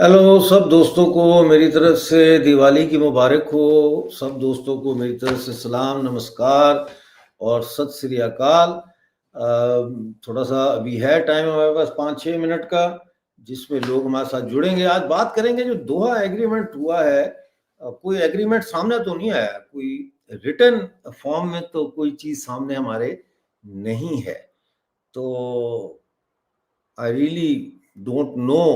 Hello सब दोस्तों को मेरी तरफ से दिवाली की मुबारक हो। सब दोस्तों को मेरी तरफ से सलाम, नमस्कार और सत श्री अकाल। थोड़ा सा अभी है टाइम हमारे पास 5-6 मिनट का, जिसमें लोग हमारे साथ जुड़ेंगे। आज बात करेंगे जो दोहा एग्रीमेंट हुआ है। कोई एग्रीमेंट सामने तो नहीं आया, कोई रिटन फॉर्म में तो कोई चीज़ सामने हमारे नहीं है। तो आई रियली डोंट नो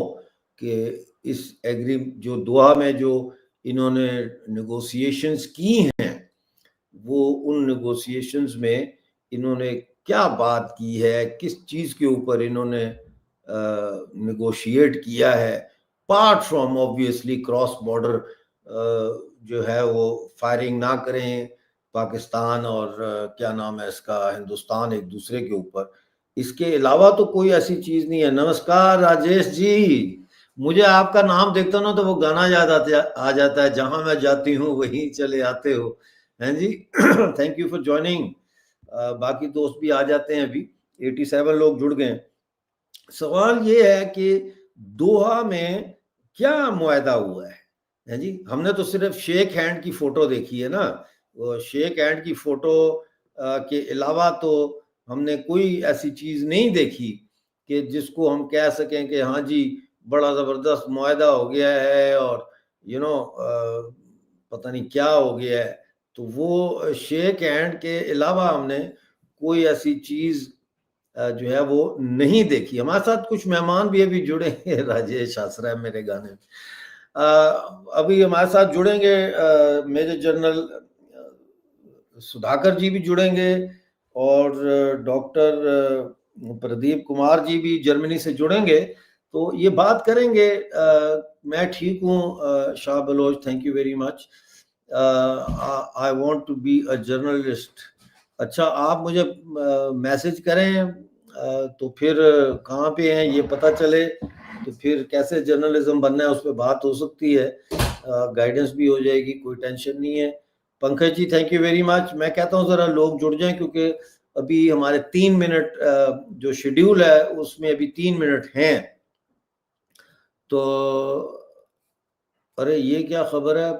कि इस एग्री जो दोहा में जो इन्होंने नेगोशिएशंस की हैं, वो उन नेगोशिएशंस में इन्होंने क्या बात की है, किस चीज़ के ऊपर इन्होंने नेगोशिएट किया है, part from obviously cross border जो है वो फायरिंग ना करें पाकिस्तान और क्या नाम है इसका, हिंदुस्तान एक दूसरे के ऊपर। इसके अलावा तो कोई ऐसी चीज़ नहीं है। नमस्कार राजेश जी, मुझे आपका नाम देखता हूँ ना तो वो गाना याद आ जाता है, जहाँ मैं जाती हूँ वहीं चले आते हो। हैं जी। Thank you for joining. बाकी दोस्त भी आ जाते हैं, अभी 87 लोग जुड़ गए हैं। सवाल ये है कि दोहा में क्या मुआहदा हुआ है जी? हमने तो सिर्फ शेक हैंड की फोटो देखी है ना। वो शेक हैंड की फोटो के अलावा तो हमने कोई ऐसी चीज नहीं देखी कि जिसको हम कह सकें कि हाँ जी बड़ा जबरदस्त मुआहदा हो गया है और यू नो पता नहीं क्या हो गया है। तो वो शेक हैंड के अलावा हमने कोई ऐसी चीज जो है वो नहीं देखी। हमारे साथ कुछ मेहमान भी अभी जुड़े हैं। राजेश आसरा मेरे गाने में अभी हमारे साथ जुड़ेंगे। मेजर जनरल सुधाकर जी भी जुड़ेंगे और डॉक्टर प्रदीप कुमार जी भी जर्मनी से जुड़ेंगे। तो ये बात करेंगे। मैं ठीक हूँ Shah Baloch, thank you very much. I want to be a journalist. अच्छा, आप मुझे मैसेज करें तो फिर कहाँ पे हैं ये पता चले, तो फिर कैसे जर्नलिज्म बनना है उस पर बात हो सकती है, गाइडेंस भी हो जाएगी, कोई टेंशन नहीं है। Pankaj ji thank you very much. मैं कहता हूँ ज़रा लोग जुड़ जाएं, क्योंकि अभी हमारे 3 मिनट जो शेड्यूल है उसमें अभी 3 मिनट हैं। तो अरे ये क्या खबर है,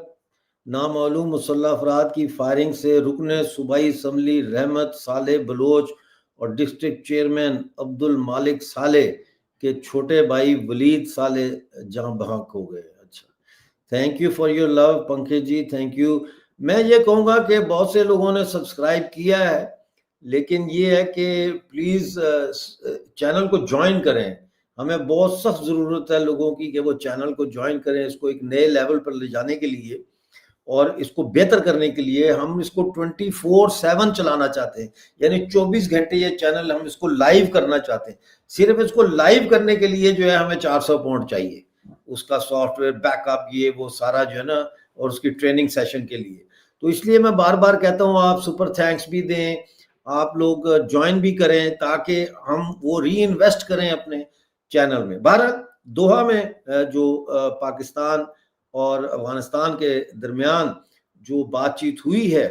नामालूम मुसल्लह अफराद की फायरिंग से रुकने सूबाई असम्बली रहमत साले बलोच और डिस्ट्रिक्ट चेयरमैन अब्दुल मालिक साले के छोटे भाई वलीद साले जहां बहक हो गए। अच्छा, thank you for your love Pankaj ji, thank you. मैं ये कहूँगा कि बहुत से लोगों ने सब्सक्राइब किया है, लेकिन ये है कि प्लीज़ चैनल को ज्वाइन करें। हमें बहुत सख्त ज़रूरत है लोगों की कि वो चैनल को ज्वाइन करें, इसको एक नए लेवल पर ले जाने के लिए और इसको बेहतर करने के लिए हम इसको 24/7 चलाना चाहते हैं। यानी 24 घंटे ये चैनल हम इसको लाइव करना चाहते हैं। सिर्फ इसको लाइव करने के लिए जो है हमें 400 पाउंड चाहिए, उसका सॉफ्टवेयर बैकअप ये वो सारा जो है ना, और उसकी ट्रेनिंग सेशन के लिए। तो इसलिए मैं बार बार कहता हूँ आप सुपर थैंक्स भी दें, आप लोग ज्वाइन भी करें, ताकि हम वो री इन्वेस्ट करें अपने चैनल में। भारत दोहा में जो पाकिस्तान और अफगानिस्तान के दरमियान जो बातचीत हुई है,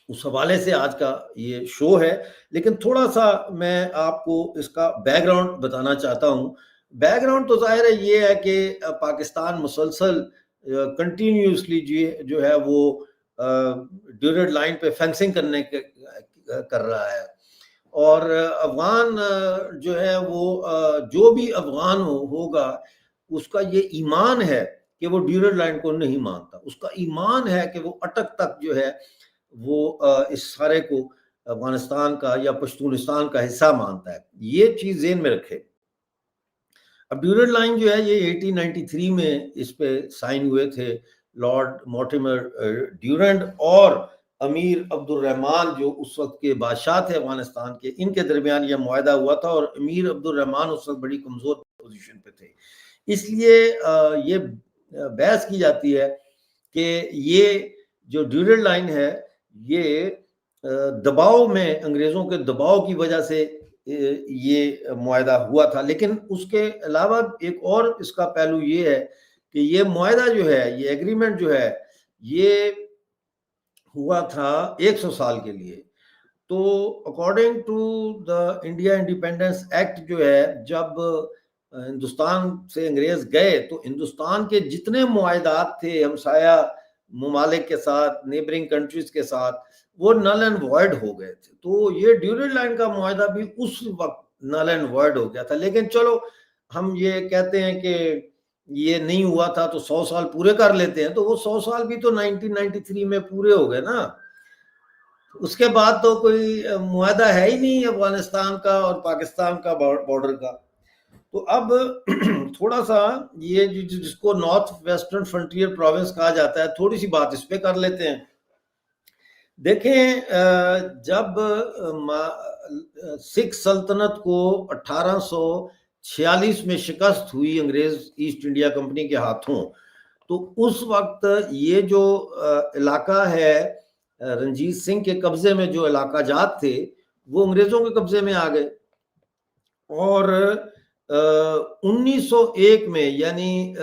उस हवाले से आज का ये शो है। लेकिन थोड़ा सा मैं आपको इसका बैकग्राउंड बताना चाहता हूँ। बैकग्राउंड तो जाहिर है ये है कि पाकिस्तान मुसलसल कंटिन्यूसली जो है वो ड्यूरेड लाइन पे फेंसिंग कर रहा है। और अफगान जो है वो जो भी अफगान होगा उसका ये ईमान है कि वो ड्यूरेड लाइन को नहीं मानता। उसका ईमान है कि वो अटक तक जो है वो इस सारे को अफगानिस्तान का या पश्तूनिस्तान का हिस्सा मानता है। ये चीज़ ज़हन में रखें। अब ड्यूरेड लाइन जो है ये 1893 में इस पे साइन हुए थे लॉर्ड मोर्टिमर ड्यूरेंट और अमीर अब्दुल रहमान जो उस वक्त के बादशाह थे अफगानिस्तान के, इनके दरमियान यह मुआहदा हुआ था। और अमीर अब्दुल रहमान उस वक्त बड़ी कमज़ोर पोजीशन पे थे। इसलिए ये बहस की जाती है कि ये जो ड्यूरेड लाइन है ये दबाव में, अंग्रेज़ों के दबाव की वजह से ये मुआहदा हुआ था। लेकिन उसके अलावा एक और इसका पहलू ये है कि ये मुआहदा जो है, ये एग्रीमेंट जो है, ये हुआ था 100 साल के लिए। तो according to the India independence act जो है, जब हिंदुस्तान से अंग्रेज गए तो हिंदुस्तान के जितने मुआहदात थे हमसाया ममालिक के साथ, नेबरिंग कंट्रीज के साथ, वो नल एंड वॉइड हो गए थे। तो ये ड्यूरेंट लाइन का मुआहदा भी उस वक्त नल एंड वॉइड हो गया था। लेकिन चलो हम ये कहते हैं कि ये नहीं हुआ था तो 100 साल पूरे कर लेते हैं, तो वो 100 साल भी तो 1993 में पूरे हो गए ना। उसके बाद तो कोई मुआहदा है ही नहीं अफगानिस्तान का और पाकिस्तान का बॉर्डर का। तो अब थोड़ा सा ये जिसको नॉर्थ वेस्टर्न फ्रंटियर प्रोविंस कहा जाता है, थोड़ी सी बात इस पे कर लेते हैं। देखें, जब सिख सल्तनत को 1846 में शिकस्त हुई अंग्रेज ईस्ट इंडिया कंपनी के हाथों, तो उस वक्त ये जो इलाका है रंजीत सिंह के कब्जे में, जो इलाका जात थे वो अंग्रेजों के कब्जे में आ गए। और 1901 में यानी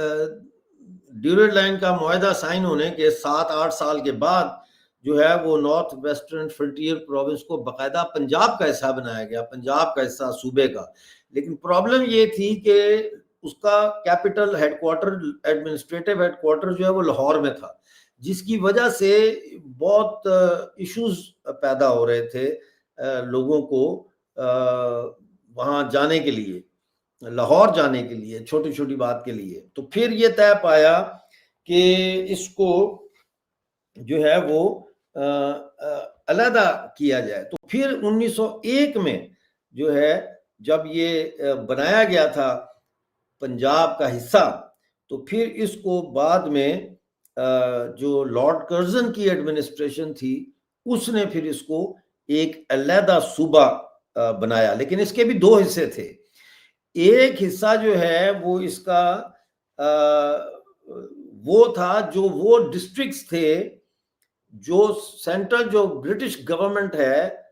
ड्यूरेंट लाइन का मुआहदा साइन होने के 7-8 साल के बाद जो है वो नॉर्थ वेस्टर्न फ्रंटियर प्रोविंस को बाकायदा पंजाब का हिस्सा बनाया गया, पंजाब का हिस्सा सूबे का। लेकिन प्रॉब्लम ये थी कि उसका कैपिटल हेडक्वार्टर, एडमिनिस्ट्रेटिव हेडक्वार्टर जो है वो लाहौर में था, जिसकी वजह से बहुत इश्यूज पैदा हो रहे थे लोगों को वहां जाने के लिए, लाहौर जाने के लिए, छोटी छोटी बात के लिए। तो फिर ये तय पाया कि इसको जो है वो अलहदा किया जाए। तो फिर 1901 में जो है जब ये बनाया गया था पंजाब का हिस्सा, तो फिर इसको बाद में जो लॉर्ड कर्जन की एडमिनिस्ट्रेशन थी उसने फिर इसको एक अलहदा सूबा बनाया। लेकिन इसके भी दो हिस्से थे। एक हिस्सा जो है वो इसका वो था जो वो डिस्ट्रिक्ट्स थे जो सेंट्रल, जो ब्रिटिश गवर्नमेंट है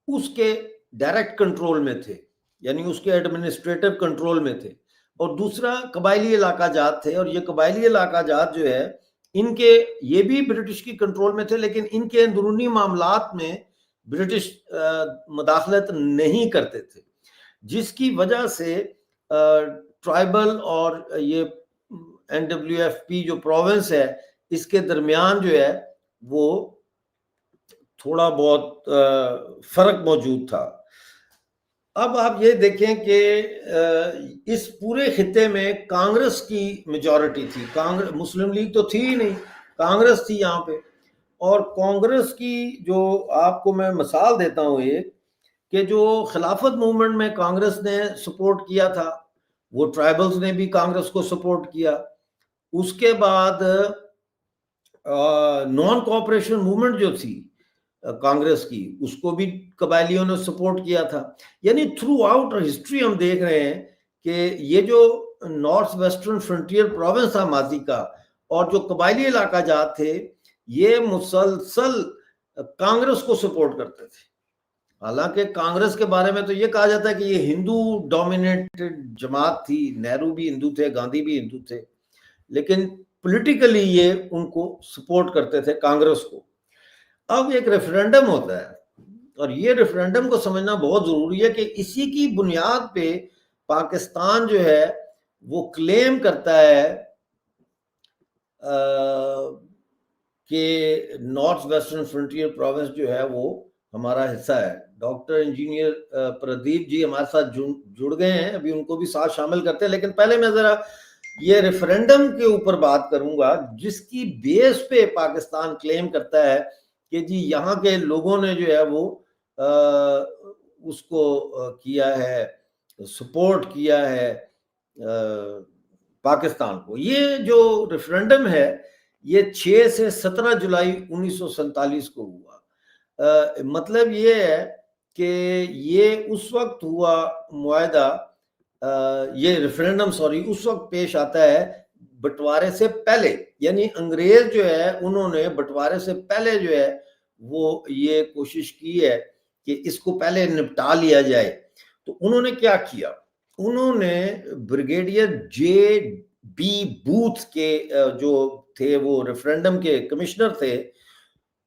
उसके डायरेक्ट कंट्रोल में थे, यानी उसके एडमिनिस्ट्रेटिव कंट्रोल में थे। और दूसरा कबायली इलाका जात थे, और ये कबायली इलाका जात जो है इनके, ये भी ब्रिटिश की कंट्रोल में थे, लेकिन इनके अंदरूनी मामलात में ब्रिटिश मदाखलत नहीं करते थे, जिसकी वजह से ट्राइबल और ये NWFP जो प्रोविंस है इसके दरमियान जो है वो थोड़ा बहुत फर्क मौजूद था। अब आप ये देखें कि इस पूरे खित्ते में कांग्रेस की मेजॉरिटी थी। कांग्रेस, मुस्लिम लीग तो थी ही नहीं, कांग्रेस थी यहाँ पे। और कांग्रेस की जो आपको मैं मिसाल देता हूँ एक, कि जो खिलाफत मूवमेंट में कांग्रेस ने सपोर्ट किया था, वो ट्राइबल्स ने भी कांग्रेस को सपोर्ट किया। उसके बाद नॉन कोऑपरेशन मूवमेंट जो थी कांग्रेस की, उसको भी कबायलियों ने सपोर्ट किया था। यानी थ्रू आउट हिस्ट्री हम देख रहे हैं कि ये जो नॉर्थ वेस्टर्न फ्रंटियर प्रोविंस था माजी का, और जो कबायली इलाका जात थे, ये मुसलसल कांग्रेस को सपोर्ट करते थे। हालांकि कांग्रेस के बारे में तो ये कहा जाता है कि ये हिंदू डोमिनेटेड जमात थी, नेहरू भी हिंदू थे, गांधी भी हिंदू थे, लेकिन पॉलिटिकली ये उनको सपोर्ट करते थे, कांग्रेस को। अब एक रेफरेंडम होता है, और ये रेफरेंडम को समझना बहुत जरूरी है कि इसी की बुनियाद पे पाकिस्तान जो है वो क्लेम करता है कि नॉर्थ वेस्टर्न फ्रंटियर प्रोविंस जो है वो हमारा हिस्सा है। डॉक्टर इंजीनियर प्रदीप जी हमारे साथ जुड़ गए हैं, अभी उनको भी साथ शामिल करते हैं। लेकिन पहले मैं जरा ये रेफरेंडम के ऊपर बात करूंगा, जिसकी बेस पे पाकिस्तान क्लेम करता है कि जी यहाँ के लोगों ने जो है वो उसको किया है, सपोर्ट किया है पाकिस्तान को। ये जो रेफरेंडम है ये 6 से 17 जुलाई 1947 को हुआ। मतलब ये है कि ये उस वक्त हुआ मुआहदा, ये रेफरेंडम उस वक्त पेश आता है बंटवारे से पहले। यानी अंग्रेज जो है उन्होंने बंटवारे से पहले जो है वो ये कोशिश की है कि इसको पहले निपटा लिया जाए। तो उन्होंने क्या किया, उन्होंने ब्रिगेडियर J.B. बूथ के जो थे वो रेफरेंडम के कमिश्नर थे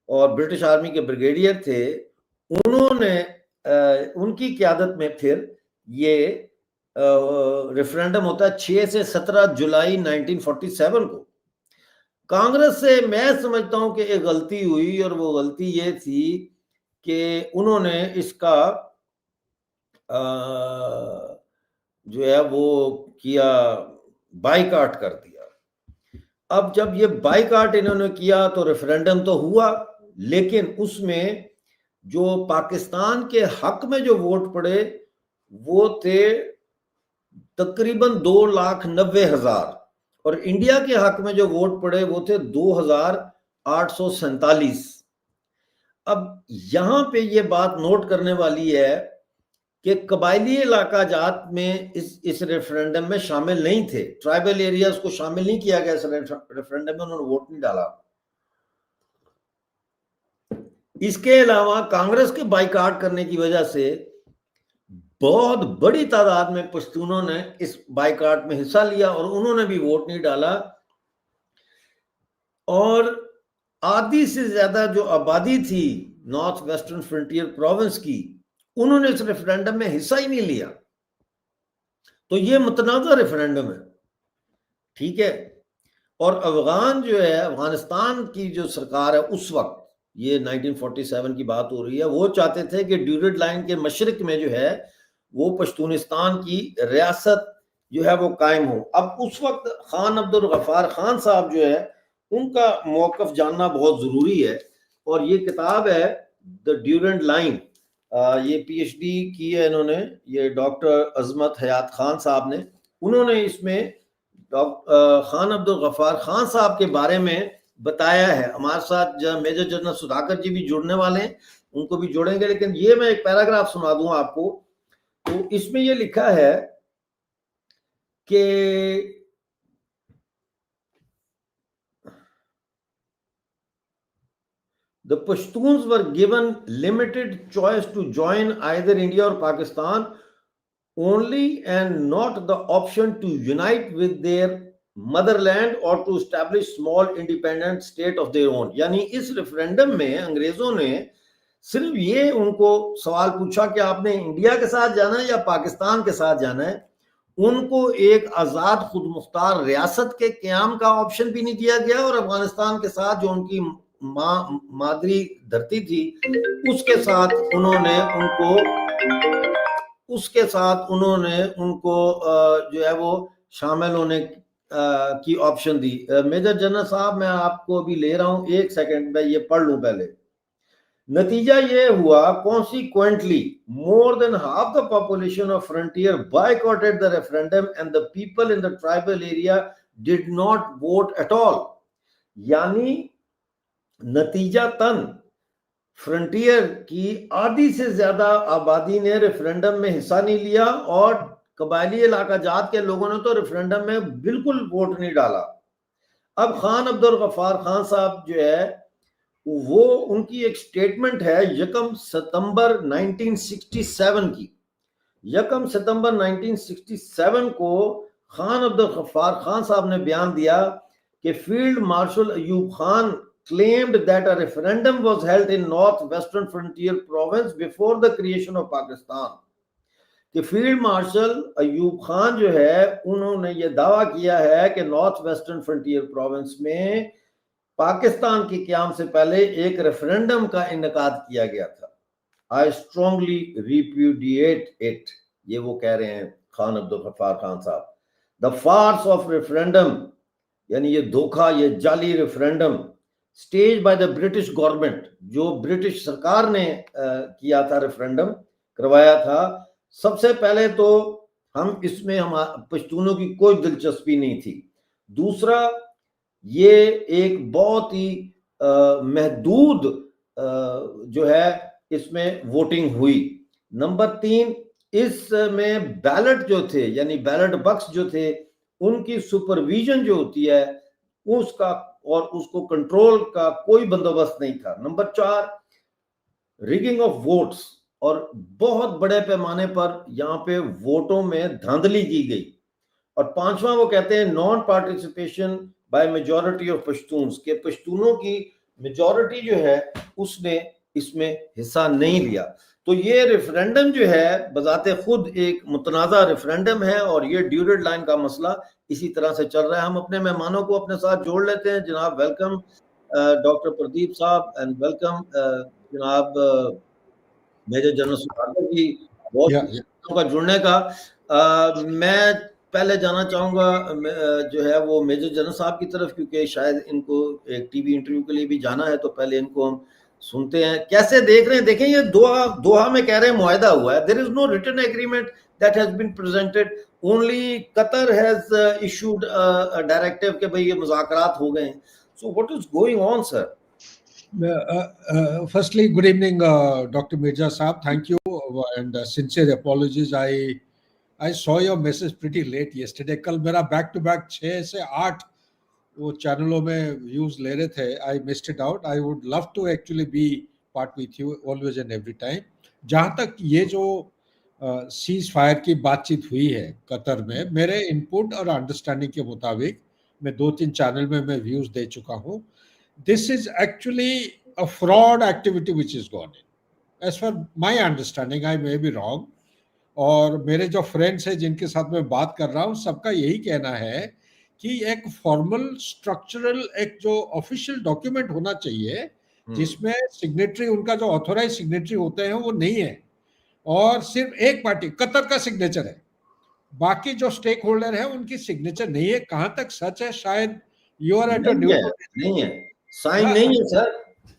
और ब्रिटिश आर्मी के ब्रिगेडियर थे, उन्होंने उनकी क़यादत में फिर ये रेफरेंडम होता है 6 से 17 जुलाई 1947 को। कांग्रेस से मैं समझता हूं कि एक गलती हुई, और वो गलती ये थी कि उन्होंने इसका जो है वो किया, बाइकाट कर दिया। अब जब ये बाइकाट इन्होंने किया तो रेफरेंडम तो हुआ, लेकिन उसमें जो पाकिस्तान के हक में जो वोट पड़े वो थे तकरीबन 2,90,000, और इंडिया के हक में जो वोट पड़े वो थे 2,847। अब यहां पे ये बात नोट करने वाली है कि कबायली इलाका जात में इस रेफरेंडम में शामिल नहीं थे, ट्राइबल एरियाज को शामिल नहीं किया गया इस रेफरेंडम में, उन्होंने वोट नहीं डाला। इसके अलावा कांग्रेस के बाइकाट करने की वजह से बहुत बड़ी तादाद में पश्तूनों ने इस बाइकाट में हिस्सा लिया और उन्होंने भी वोट नहीं डाला, और आधी से ज्यादा जो आबादी थी नॉर्थ वेस्टर्न फ्रंटियर प्रोविंस की, उन्होंने इस रेफरेंडम में हिस्सा ही नहीं लिया। तो ये मुतनाज़ा रेफरेंडम है, ठीक है। और अफगान जो है, अफगानिस्तान की जो सरकार है उस वक्त, ये 1947 की बात हो रही है, वो चाहते थे कि ड्यूरेड लाइन के मशरिक में जो है वो पश्तूनिस्तान की रियासत जो है वो कायम हो। अब उस वक्त खान अब्दुल गफ्फार खान साहब जो है उनका मौक़िफ़ जानना बहुत ज़रूरी है, और ये किताब है द ड्यूरेंट लाइन, ये PhD की है इन्होंने, ये डॉक्टर अजमत हयात खान साहब ने, उन्होंने इसमें खान अब्दुल गफ्फार खान साहब के बारे में बताया है। हमारे साथ मेजर जनरल सुधाकर जी भी जुड़ने वाले हैं, उनको भी जोड़ेंगे, लेकिन ये मैं एक पैराग्राफ सुना दूं आपको। तो इसमें ये लिखा है कि the Pashtuns were given limited choice to join either India or Pakistan only, and not the option to unite with their motherland और to establish small independent state of their own. यानी इस रेफरेंडम में अंग्रेजों ने सिर्फ ये उनको सवाल पूछा कि आपने इंडिया के साथ जाना है या पाकिस्तान के साथ जाना है। उनको एक आजाद खुद मुख्तार रियासत के क्याम का ऑप्शन भी नहीं दिया गया, और अफगानिस्तान के साथ जो उनकी मादरी धरती थी उसके साथ उनको जो है वो शामिल होने की ऑप्शन दी। मेजर जनरल साहब मैं आपको अभी ले रहा हूं, एक सेकंड में ये पढ़ लूं पहले। नतीजा ये हुआ, consequently more than half the population of frontier boycotted the referendum and the people in the tribal area did not vote at all। यानी नतीजातन फ्रंटियर की आधी से ज्यादा आबादी ने रेफरेंडम में हिस्सा नहीं लिया, और कबायली इलाका जात के लोगों ने तो रेफरेंडम में बिल्कुल वोट नहीं डाला। अब खान अब्दुल गफ्फार खान साहब जो है वो, उनकी एक स्टेटमेंट है 1 सितंबर 1967 की। 1 सितंबर 1967 को खान अब्दुल गफ्फार खान साहब ने बयान दिया कि field marshal Ayub Khan claimed that a referendum was held in northwestern frontier province before the creation of Pakistan। कि फील्ड मार्शल अयूब खान जो है उन्होंने ये दावा किया है कि नॉर्थ वेस्टर्न फ्रंटियर प्रोविंस में पाकिस्तान के क़याम से पहले एक रेफरेंडम का इनेकाद किया गया था। आई स्ट्रांगली रिप्यूडिएट इट, ये वो कह रहे हैं खान अब्दुल गफ्फार खान साहब। द फार्स ऑफ रेफरेंडम, यानी ये धोखा, ये जाली referendum stage by the British government, जो ब्रिटिश सरकार ने किया था, रेफरेंडम करवाया था। सबसे पहले तो हम इसमें हम पश्तूनों की कोई दिलचस्पी नहीं थी। दूसरा, ये एक बहुत ही महदूद जो है इसमें वोटिंग हुई। नंबर 3, इसमें बैलेट जो थे, यानी बैलेट बक्स जो थे, उनकी सुपरविजन जो होती है उसका और उसको कंट्रोल का कोई बंदोबस्त नहीं था। नंबर 4, रिगिंग ऑफ वोट्स, और बहुत बड़े पैमाने पर यहाँ पे वोटों में धांधली की गई। और 5वां वो कहते हैं non participation by majority of Pashtuns, के पश्तूनों की मेजॉरिटी जो है उसने इसमें हिस्सा नहीं लिया। तो ये रेफरेंडम जो है बजाते खुद एक मुतनाज़ा रेफरेंडम है और ये ड्यूरेड लाइन का मसला इसी तरह से चल रहा है। हम अपने मेहमानों को अपने साथ जोड़ लेते हैं। जनाब वेलकम डॉक्टर प्रदीप साहब एंड वेलकम जनाब मेजर जनरल सुधाकर जी, बहुत का जुड़ने का। मैं पहले जाना चाहूँगा जो है वो मेजर जनरल साहब की तरफ, क्योंकि शायद इनको एक टीवी इंटरव्यू के लिए भी जाना है, तो पहले इनको हम सुनते हैं कैसे देख रहे हैं। देखें ये दोहा में कह रहे हैं मुआहदा हुआ है, there is no written agreement that has been presented, only Qatar has issued a directive कि भाई ये मुज़ाकरात हो गए। So what is going on sir? Firstly, good evening, Dr. Mirza Saab. Thank you and sincere apologies. I saw your message pretty late yesterday. कल मेरा back to back 6 से 8 वो चैनलों में व्यूज ले रहे थे. I missed it out. I would love to actually be part with you always and every time. जहाँ तक ये जो सीज फायर की बातचीत हुई है कतर में, मेरे इनपुट और अंडरस्टैंडिंग के मुताबिक मैं 2-3 चैनल में मैं व्यूज दे चुका हूँ. This is actually a fraud activity which is gone in. As far my understanding, I may be wrong. और मेरे जो फ्रेंड्स हैं जिनके साथ मैं बात कर रहा हूँ, सबका यही कहना है कि एक फॉर्मल स्ट्रक्चरल एक जो ऑफिशियल डॉक्यूमेंट होना चाहिए जिसमें सिग्नेटरी, उनका जो ऑथोराइज सिग्नेटरी होते हैं वो नहीं है, और सिर्फ एक पार्टी कतर का सिग्नेचर है, बाकी जो स्टेक होल्डर है उनकी सिग्नेचर नहीं है. कहाँ तक सच है, शायद यू आर एट अ नहीं है, साइन नहीं है सर,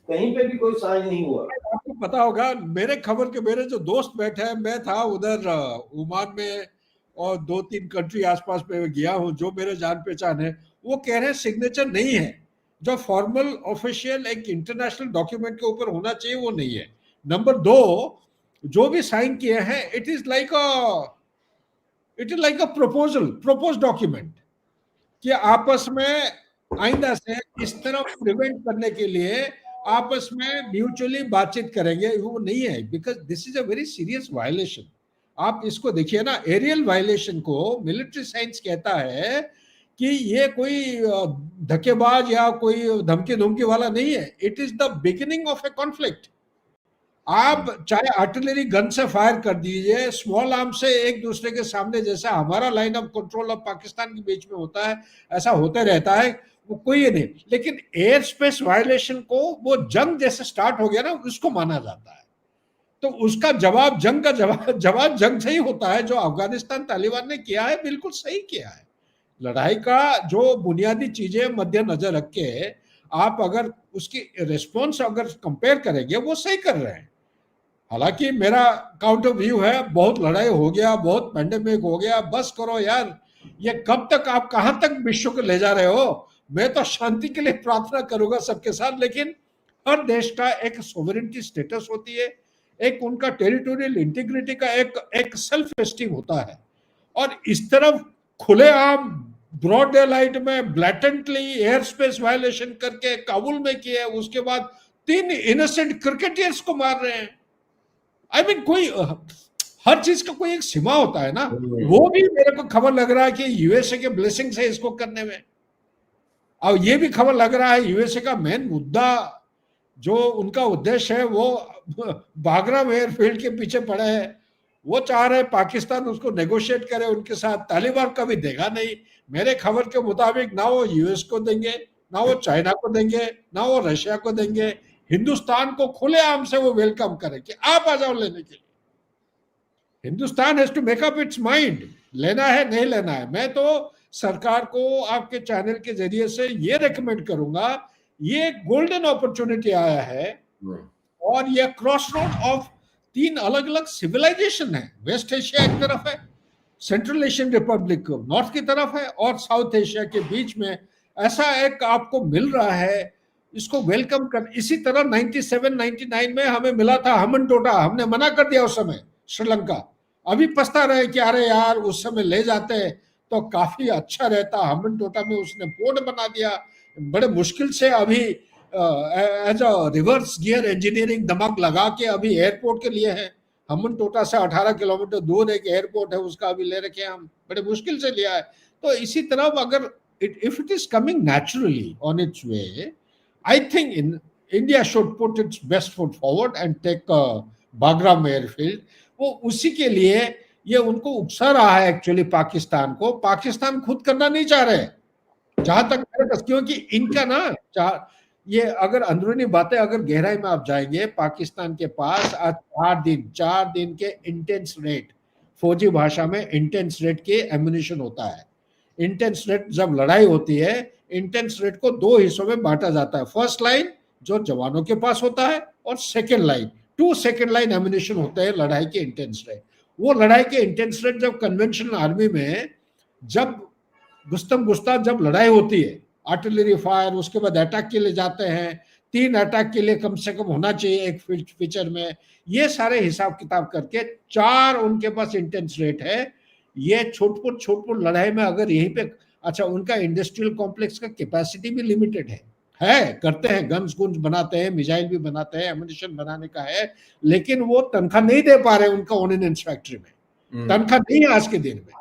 कहीं पे भी कोई साइन नहीं हुआ. आपको पता होगा, मेरे खबर के मेरे जो दोस्त बैठे हैं, मैं था उधर ओमान में और 2-3 कंट्री आसपास में गया हूँ, जो मेरे जान पहचान है, वो कह रहे हैं सिग्नेचर नहीं है. जो फॉर्मल ऑफिशियल एक इंटरनेशनल डॉक्यूमेंट के ऊपर होना चाहिए वो नहीं है. नंबर 2, जो भी साइन किए हैं it is like a propose document कि आपस में आइंदा से इस तरफ प्रिवेंट करने के लिए आपस में म्यूचुअली बातचीत करेंगे, वो नहीं है. Because this is a very serious violation. आप इसको देखिए ना, एरियल वायलेशन को मिलिट्री साइंस कहता है कि ये कोई धक्केबाज या कोई धमकी धमकी वाला नहीं है. It is the beginning of A conflict. आप चाहे आर्टिलरी गन से फायर कर दीजिए, स्मॉल आर्म से एक दूसरे के सामने, जैसा हमारा line of control of Pakistan के बीच में होता है, ऐसा होते रहता है, वो कोई नहीं. लेकिन एयर स्पेस वायलेशन को वो जंग जैसे स्टार्ट हो गया ना, उसको माना जाता है. तो उसका जवाब जंग का जवाब जंग से ही होता है. जो अफगानिस्तान तालिबान ने किया है बिल्कुल सही किया है. लड़ाई का जो बुनियादी चीजें मद्देनजर रख के आप अगर उसकी रिस्पॉन्स अगर कंपेयर करेंगे, वो सही कर रहे हैं. हालांकि मेरा काउंट ऑफ व्यू है, बहुत लड़ाई हो गया, बहुत पैंडेमिक हो गया, बस करो यार, ये कब तक, आप कहां तक विश्व को ले जा रहे हो. मैं तो शांति के लिए प्रार्थना करूंगा सबके साथ, लेकिन हर देश का एक सोवरेनिटी स्टेटस होती है, एक उनका टेरिटोरियल इंटीग्रिटी का एक सेल्फ एस्टीम होता है. और इस तरफ खुलेआम ब्रॉड डे लाइट में ब्लैटेंटली एयर स्पेस वायलेशन करके काबुल में किए, उसके बाद 3 इनोसेंट क्रिकेटियर्स को मार रहे हैं. आई मीन कोई हर चीज का कोई एक सीमा होता है ना. वो भी मेरे को खबर लग रहा है कि यूएसए के ब्लेसिंग है इसको करने में. और ये भी खबर लग रहा है यूएसए का मेन मुद्दा जो उनका उद्देश्य है वो बागराम एयरफील्ड के पीछे पड़े हैं. वो चाह रहे पाकिस्तान उसको नेगोशिएट करे उनके साथ. तालिबान कभी देगा नहीं. मेरे खबर के मुताबिक ना वो यूएस को देंगे, ना वो चाइना को देंगे, ना वो रशिया को देंगे. हिंदुस्तान को खुलेआम से वो वेलकम करे कि आप आ जाओ लेने के लिए. Hindustan has to make up its mind, लेना है नहीं लेना है. मैं तो सरकार को आपके चैनल के जरिए से ये रेकमेंड करूंगा, ये गोल्डन अपॉर्चुनिटी आया है और ये क्रॉस रोड ऑफ 3 अलग अलग सिविलाइजेशन है. वेस्ट एशिया एक तरफ है, सेंट्रल एशियन रिपब्लिक नॉर्थ की तरफ है, और साउथ एशिया के बीच में ऐसा एक आपको मिल रहा है. इसको वेलकम कर. इसी तरह 97-99 में हमें मिला था हमनटोटा, हमने मना कर दिया उस समय श्रीलंका. अभी पछता रहे कि अरे यार उस समय ले जाते तो काफी अच्छा रहता. हमनटोटा में उसने पोर्ट बना दिया, बड़े मुश्किल से अभी as a reverse gear engineering दिमाग लगा के अभी एयरपोर्ट के लिए है. हमनटोटा से 18 किलोमीटर दूर एक एयरपोर्ट है, उसका अभी ले रखे हम, बड़े मुश्किल से लिया है. तो इसी तरह अगर if it is coming naturally on it's way, I think India should put its best foot forward and take Bagram airfield, वो उसी के लिए ये उनको उकसा रहा है एक्चुअली पाकिस्तान को। पाकिस्तान खुद करना नहीं चाह रहे, जहां तक मेरे पास, क्योंकि इनका ना ये अगर अंदरूनी बातें अगर गहराई में आप जाएंगे, पाकिस्तान के पास आज 4 दिन के इंटेंस रेट, फौजी भाषा में इंटेंस रेट के एम्युनिशन होता है। इंटेंस रेट जब लड़ाई होती है, इंटेंस रेट को 2 हिस्सों में बांटा जाता है। फर्स्ट लाइन जो जवानों के पास होता है, और second line, 2 second line ammunition होते हैं लड़ाई के इंटेंस रेट। वो लड़ाई के इंटेंस रेट जब कन्वेंशनल आर्मी में, जब गुस्तम गुस्तान जब लड़ाई होती है, आर्टिलरी फायर, उसके बाद अटैक के लिए जाते हैं, 3 अटैक के लिए कम से कम होना चाहिए एक फीचर में, ये सारे हिसाब किताब करके 4 उनके पास इंटेंस रेट है। ये छोटपुट लड़ाई में अगर यहीं पे, अच्छा उनका इंडस्ट्रियल कॉम्प्लेक्स का कैपेसिटी भी लिमिटेड है, करते हैं, गन्स गुन्स बनाते हैं, मिसाइल भी बनाते हैं, एम्युनिशन बनाने का है, लेकिन वो तनख्वाह नहीं दे पा रहे उनका ऑर्डिनेंस फैक्ट्री में, तनख्वाह नहीं है आज के दिन में।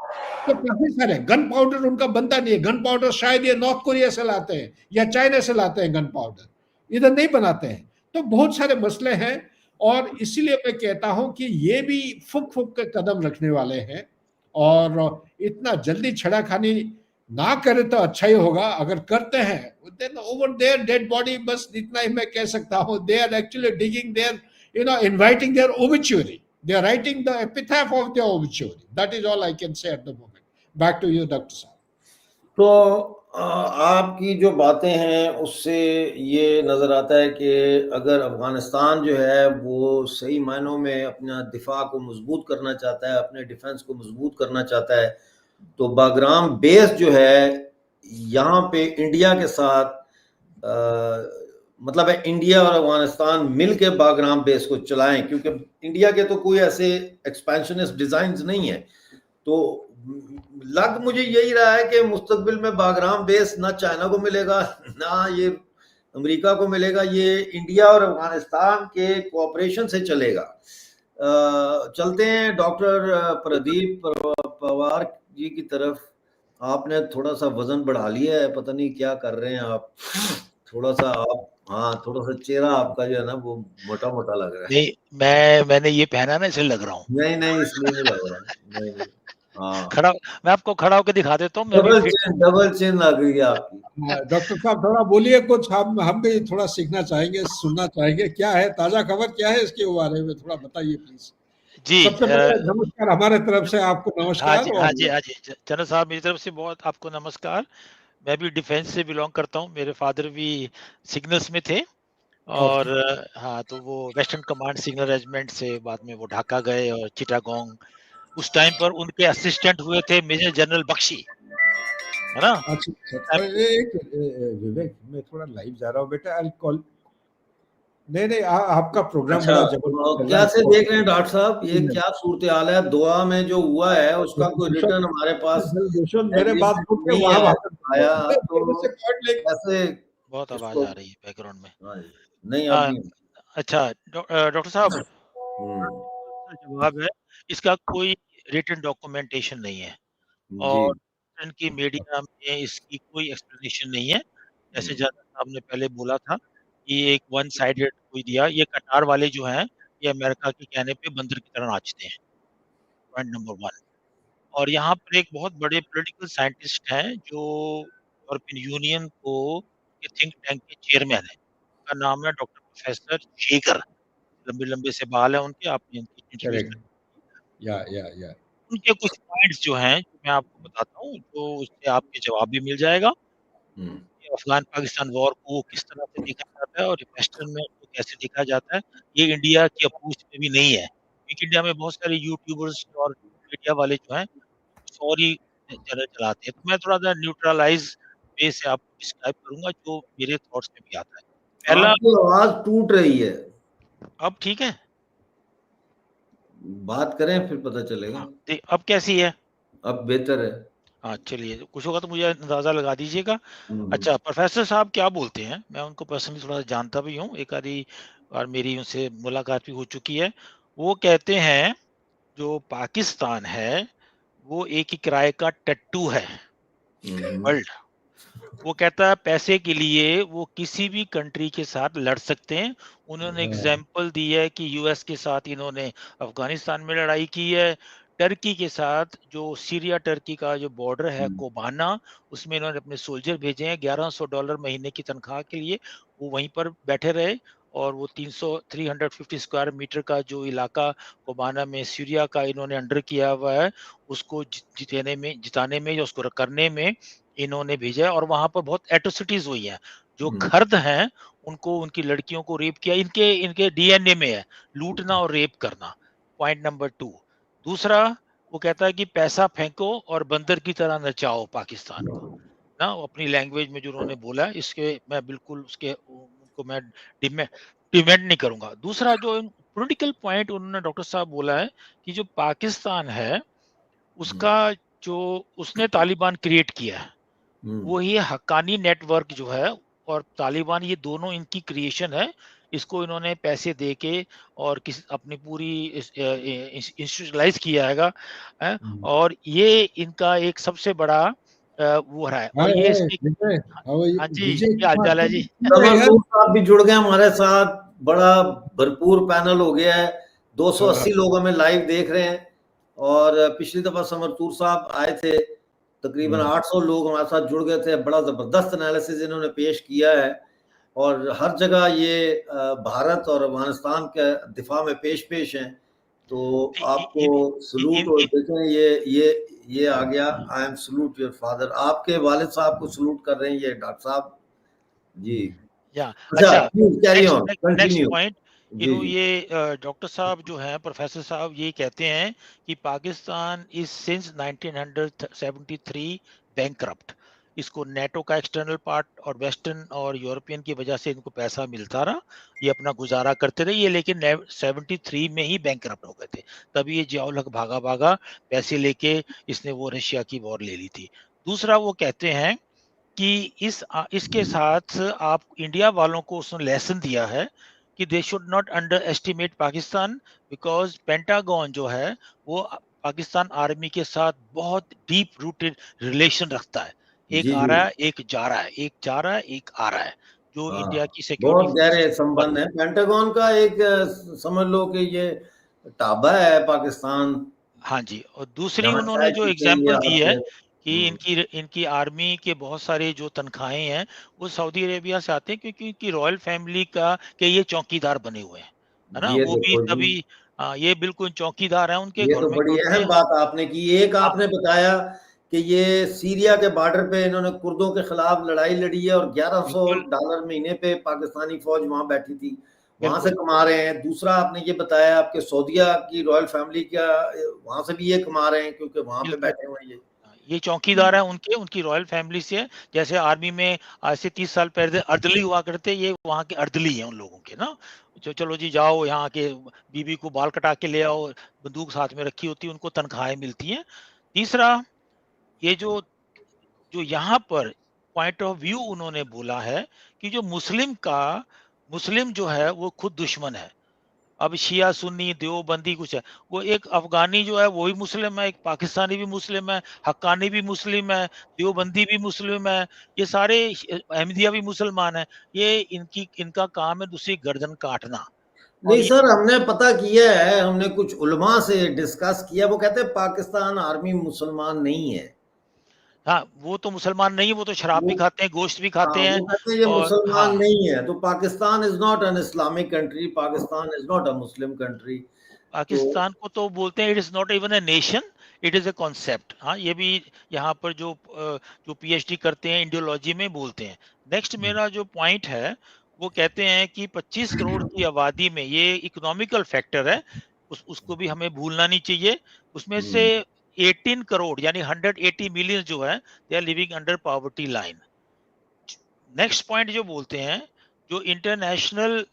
तो काफी सारे गन पाउडर उनका बनता नहीं है। गन पाउडर शायद ये नॉर्थ कोरिया से लाते हैं या चाइना से लाते हैं, गन पाउडर इधर नहीं बनाते हैं। तो बहुत सारे मसले हैं, और इसीलिए मैं कहता हूं कि ये भी फुक फुक के कदम रखने वाले हैं, और इतना जल्दी छेड़ाखानी ना करे तो अच्छा ही होगा। अगर करते हैं, then over their dead body, बस इतना ही मैं कह सकता हूं, they are actually digging their, inviting their obituary, they are writing the epitaph of their obituary. That is all I can say at the moment. Back to you, Dr. Saab. तो आपकी जो बातें हैं उससे ये नज़र आता है कि अगर अफगानिस्तान जो है वो सही मायनों में अपना दिफा को मजबूत करना चाहता है, अपने डिफेंस को मजबूत करना चाहता है, तो बागराम बेस जो है यहाँ पे इंडिया के साथ मतलब है इंडिया और अफगानिस्तान मिल के बागराम बेस को चलाएं, क्योंकि इंडिया के तो कोई ऐसे एक्सपेंशनिस्ट डिजाइन्स नहीं है। तो लग मुझे यही रहा है कि मुस्तकबिल में बागराम बेस ना चाइना को मिलेगा ना ये अमेरिका को मिलेगा, ये इंडिया और अफगानिस्तान के कोऑपरेशन से चलेगा। चलते हैं डॉक्टर प्रदीप पवार जी की तरफ। आपने थोड़ा सा वजन बढ़ा लिया है, पता नहीं क्या कर रहे हैं आप, थोड़ा सा आप, हाँ थोड़ा सा चेहरा आपका जो है ना वो मोटा मोटा लग रहा है। नहीं, मैंने ये पहना ना इसलिए लग रहा हूँ। नहीं इसलिए नहीं लग रहा। नहीं हाँ, खड़ा, मैं आपको खड़ा होकर दिखा देता हूँ। डबल चेन लग रही है आपकी। डॉक्टर साहब थोड़ा बोलिए कुछ, हम भी थोड़ा सीखना चाहेंगे, सुनना चाहेंगे, क्या है ताजा खबर, क्या है इसके बारे में थोड़ा बताइए प्लीज जी। सबसे पहले नमस्कार हमारे तरफ से आपको, नमस्कार। हाँ जी चंद्र साहब, मेरी तरफ से बहुत आपको नमस्कार। मैं भी डिफेंस से बिलोंग करता हूँ, मेरे फादर भी सिग्नल्स में थे, और हाँ तो वो वेस्टर्न कमांड सिग्नल रेजिमेंट से बाद में वो ढाका गए और चिटागोंग, उस टाइम पर उनके असिस्टेंट हुए थे मेजर जनरल बख्शी, है ना। अच्छा विवेक, मैं थोड़ा लाइव जा रहा हूँ बेटा, आई कॉल। नहीं आपका प्रोग्राम अच्छा, कैसे देख रहे हैं डॉक्टर साहब, ये क्या सूरत हाल है? दुआ में जो हुआ है उसका कोई रिटर्न हमारे पास मेरे बात नहीं आया, तो कैसे? बहुत आवाज आ रही है बैकग्राउंड में। नहीं अच्छा डॉक्टर साहब, जवाब है इसका कोई रिटन डॉक्यूमेंटेशन नहीं है, और की मीडिया में इसकी कोई एक्सप्लेनेशन नहीं है। जैसे जनरल साहब ने पहले बोला था कि एक वन साइडेड कोई दिया, ये कटार वाले जो हैं ये अमेरिका के कहने पे बंदर की तरह नाचते हैं, पॉइंट नंबर 1। और यहाँ पर एक बहुत बड़े पॉलिटिकल साइंटिस्ट हैं जो यूरोपियन यूनियन को के थिंक टैंक के चेयरमैन है, उनका नाम है डॉक्टर प्रोफेसर शेगर, लंबे से बाल है उनके, आपने या उनके कुछ पॉइंट्स जो हैं मैं आपको बताता हूँ, तो उससे आपके जवाब भी मिल जाएगा। अफगान पाकिस्तान वॉर को किस तरह से देखा जाता है और वेस्टर्न में उसको कैसे देखा जाता है, ये इंडिया की अप्रोच में भी नहीं है, क्योंकि इंडिया में बहुत सारे यूट्यूबर्स और मीडिया वाले जो हैं सॉरी चैनल चलाते हैं। तो मैं थोड़ा सा न्यूट्रलाइज वे से आपको डिस्क्राइब करूंगा जो मेरे थॉट्स में भी आता है। पहला, आपकी आवाज टूट रही है, अब ठीक है? बात करें फिर पता चलेगा। अब कैसी है? अब बेहतर है। हाँ चलिए, कुछ होगा तो मुझे अंदाजा लगा दीजिएगा। अच्छा, प्रोफेसर साहब क्या बोलते हैं, मैं उनको पर्सनली थोड़ा जानता भी हूँ, एक आधी बार मेरी उनसे मुलाकात भी हो चुकी है। वो कहते हैं जो पाकिस्तान है वो एक ही किराए का टट्टू है वर्ल्ड, वो कहता है पैसे के लिए वो किसी भी कंट्री के साथ लड़ सकते हैं। उन्होंने एग्जाम्पल दी है कि यूएस के साथ इन्होंने अफगानिस्तान में लड़ाई की है, टर्की के साथ जो सीरिया टर्की का जो बॉर्डर है कोबाना, उसमें इन्होंने अपने सोल्जर भेजे हैं $1100 महीने की तनख्वाह के लिए, वो वहीं पर बैठे रहे और वो 350 स्क्वायर मीटर का जो इलाका कोबाना में सीरिया का इन्होंने अंडर किया हुआ है, उसको जिताने में या उसको करने में इन्होंने भेजा है और वहां पर बहुत एट्रोसिटीज हुई हैं। जो खर्द हैं उनको उनकी लड़कियों को रेप किया, इनके इनके डीएनए में है लूटना और रेप करना। Point number 2। दूसरा, वो कहता है कि पैसा फेंको और बंदर की तरह नचाओ पाकिस्तान को ना, वो अपनी लैंग्वेज में जो उन्होंने बोला है, इसके मैं बिल्कुल उसके उनको मैं डिमेंड नहीं करूंगा। दूसरा जो पॉलिटिकल पॉइंट उन्होंने डॉक्टर साहब बोला है कि जो पाकिस्तान है उसका जो उसने तालिबान क्रिएट किया है वो ये हक्कानी नेटवर्क जो है और तालिबान, ये दोनों इनकी क्रिएशन है। इसको इन्होंने पैसे दे के और किस अपनी पूरी इंस्टीट्यूशनलाइज किया है और ये इनका एक सबसे बड़ा वो रहा है। और ये इसके हाँ जी, क्या हाल चाल है जी? समरतूर साहब भी जुड़ गए हमारे साथ, बड़ा भरपूर पैनल हो गया है, 280 लोग हमें लाइव देख रहे हैं। और पिछली दफा समरतूर साहब आए थे, तकरीबन 800 लोग हमारे साथ जुड़ गए थे। बड़ा जबरदस्त एनालिसिस इन्होंने पेश किया है और हर जगह ये भारत और अफगानिस्तान के दिफा में पेश हैं। तो आपको सलूट। और देखें ये आ गया, I am salute your father, आपके वालिद साहब को सलूट कर रहे हैं ये डॉक्टर साहब जी। अच्छा, carry on, next continue. Point, ये डॉक्टर साहब जो हैं, प्रोफेसर साहब ये कहते हैं कि पाकिस्तान इज सिंस 1973 बैंकरप्ट। इसको नेटो का एक्सटर्नल पार्ट और वेस्टर्न और यूरोपियन की वजह से इनको पैसा मिलता रहा, ये अपना गुजारा करते रहे ये, लेकिन 73 में ही बैंकरप्ट हो गए थे। तभी ये जियाउल हक भागा पैसे लेके इसने वो रशिया की वॉर ले ली थी। दूसरा, वो कहते हैं कि इसके साथ आप इंडिया वालों को उसने लेसन दिया है कि they should not under estimate Pakistan, because pentagon जो है वो पाकिस्तान आर्मी के साथ बहुत डीप रूटेड रिलेशन रखता है। एक आ रहा है, एक जा रहा है, एक जा रहा है, एक आ रहा है, जो इंडिया की सिक्योरिटी बहुत गहरे संबंध है। पेंटागन का एक समझ लो कि ये ताबा है पाकिस्तान। हाँ जी, और दूसरी उन्होंने जो एग्जांपल दी है कि इनकी आर्मी के बहुत सारे जो तनख्वाहें हैं वो सऊदी अरेबिया से आते हैं, क्योंकि इनकी रॉयल फैमिली का के ये चौकीदार बने हुए हैं, है ना? वो भी तभी ये बिल्कुल चौकीदार हैं उनके ये घर तो में बड़ी अहम बात आपने की। एक आपने बताया कि ये सीरिया के बॉर्डर पे इन्होंने कुर्दों के खिलाफ लड़ाई लड़ी है और $1100 महीने पे पाकिस्तानी फौज वहां बैठी थी, वहां से कमा रहे हैं। दूसरा आपने ये बताया आपके सऊदिया की रॉयल फैमिली का, वहां से भी ये कमा रहे हैं क्योंकि वहां पे बैठे हुए हैं ये चौकीदार है उनकी रॉयल फैमिली से। जैसे आर्मी में आज से 30 साल पहले अर्दली हुआ करते, ये वहाँ के अर्दली हैं उन लोगों के ना। चलो जी जाओ यहाँ के बीबी को बाल कटा के ले आओ, बंदूक साथ में रखी होती है, उनको तनख्वाहें मिलती हैं। तीसरा, ये जो यहाँ पर पॉइंट ऑफ व्यू उन्होंने बोला है कि जो मुस्लिम जो है वो खुद दुश्मन है। अब शिया सुन्नी देवबंदी कुछ है, वो एक अफगानी जो है वो भी मुस्लिम है, एक पाकिस्तानी भी मुस्लिम है, हक्कानी भी मुस्लिम है, देवबंदी भी मुस्लिम है, ये सारे अहमदिया भी मुसलमान है। ये इनका काम है दूसरी गर्दन काटना। नहीं सर, हमने पता किया है, हमने कुछ उलमा से डिस्कस किया, वो कहते हैं पाकिस्तान आर्मी मुसलमान नहीं है। हाँ, वो तो मुसलमान नहीं है, वो तो शराब भी खाते हैं, गोश्त भी खाते हैं। वो कहते हैं ये मुसलमान नहीं है। तो Pakistan is not an Islamic country, Pakistan is not a Muslim country. Pakistan को तो बोलते हैं it is not even a nation, it is a concept. हाँ, ये भी यहाँ पर जो पीएचडी करते हैं इंडियोलॉजी में बोलते हैं। नेक्स्ट मेरा जो पॉइंट है, वो कहते हैं कि 25 करोड़ की आबादी में ये इकोनॉमिकल फैक्टर है, उसको भी हमें भूलना नहीं चाहिए। उसमें से 18 करोड़ यानी 180 मिलियन जो है they are living under poverty line. Next point जो बोलते हैं, जो इंटरनेशनल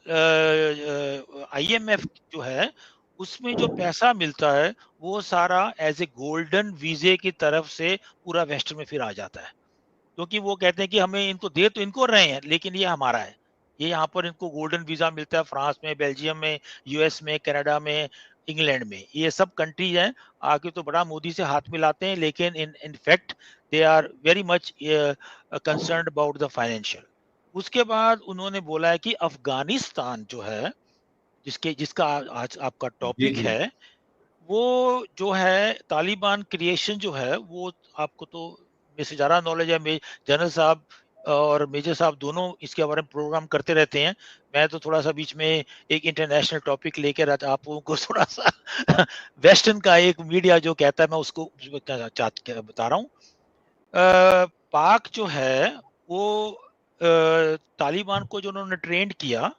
आईएमएफ जो है उसमें जो पैसा मिलता है वो सारा एज ए गोल्डन वीजे की तरफ से पूरा वेस्ट में फिर आ जाता है, क्योंकि वो कहते हैं कि हमें इनको दे तो इनको रहे हैं लेकिन ये हमारा है। ये यहाँ पर इनको गोल्डन वीजा मिलता है फ्रांस में, बेल्जियम में, यूएस में, कनाडा में, इंग्लैंड में, ये सब कंट्रीज हैं, आके तो बड़ा मोदी से हाथ मिलाते हैं, लेकिन in fact they are very much concerned about the financial. उसके बाद उन्होंने बोला है कि अफगानिस्तान जो है, जिसका आज आपका जी टॉपिक जी है, वो जो है तालिबान क्रिएशन जो है, वो आपको तो मेरे से ज़्यादा नॉलेज है। जनरल साहब और मेजर साहब दोनों इसके बारे में प्रोग्राम करते रहते हैं। मैं तो थोड़ा सा बीच में एक इंटरनेशनल टॉपिक लेकर आप लोगों को थोड़ा सा वेस्टर्न का एक मीडिया जो कहता है, मैं उसको बता रहा हूँ। पाक जो है वो तालिबान को जो उन्होंने ट्रेंड किया,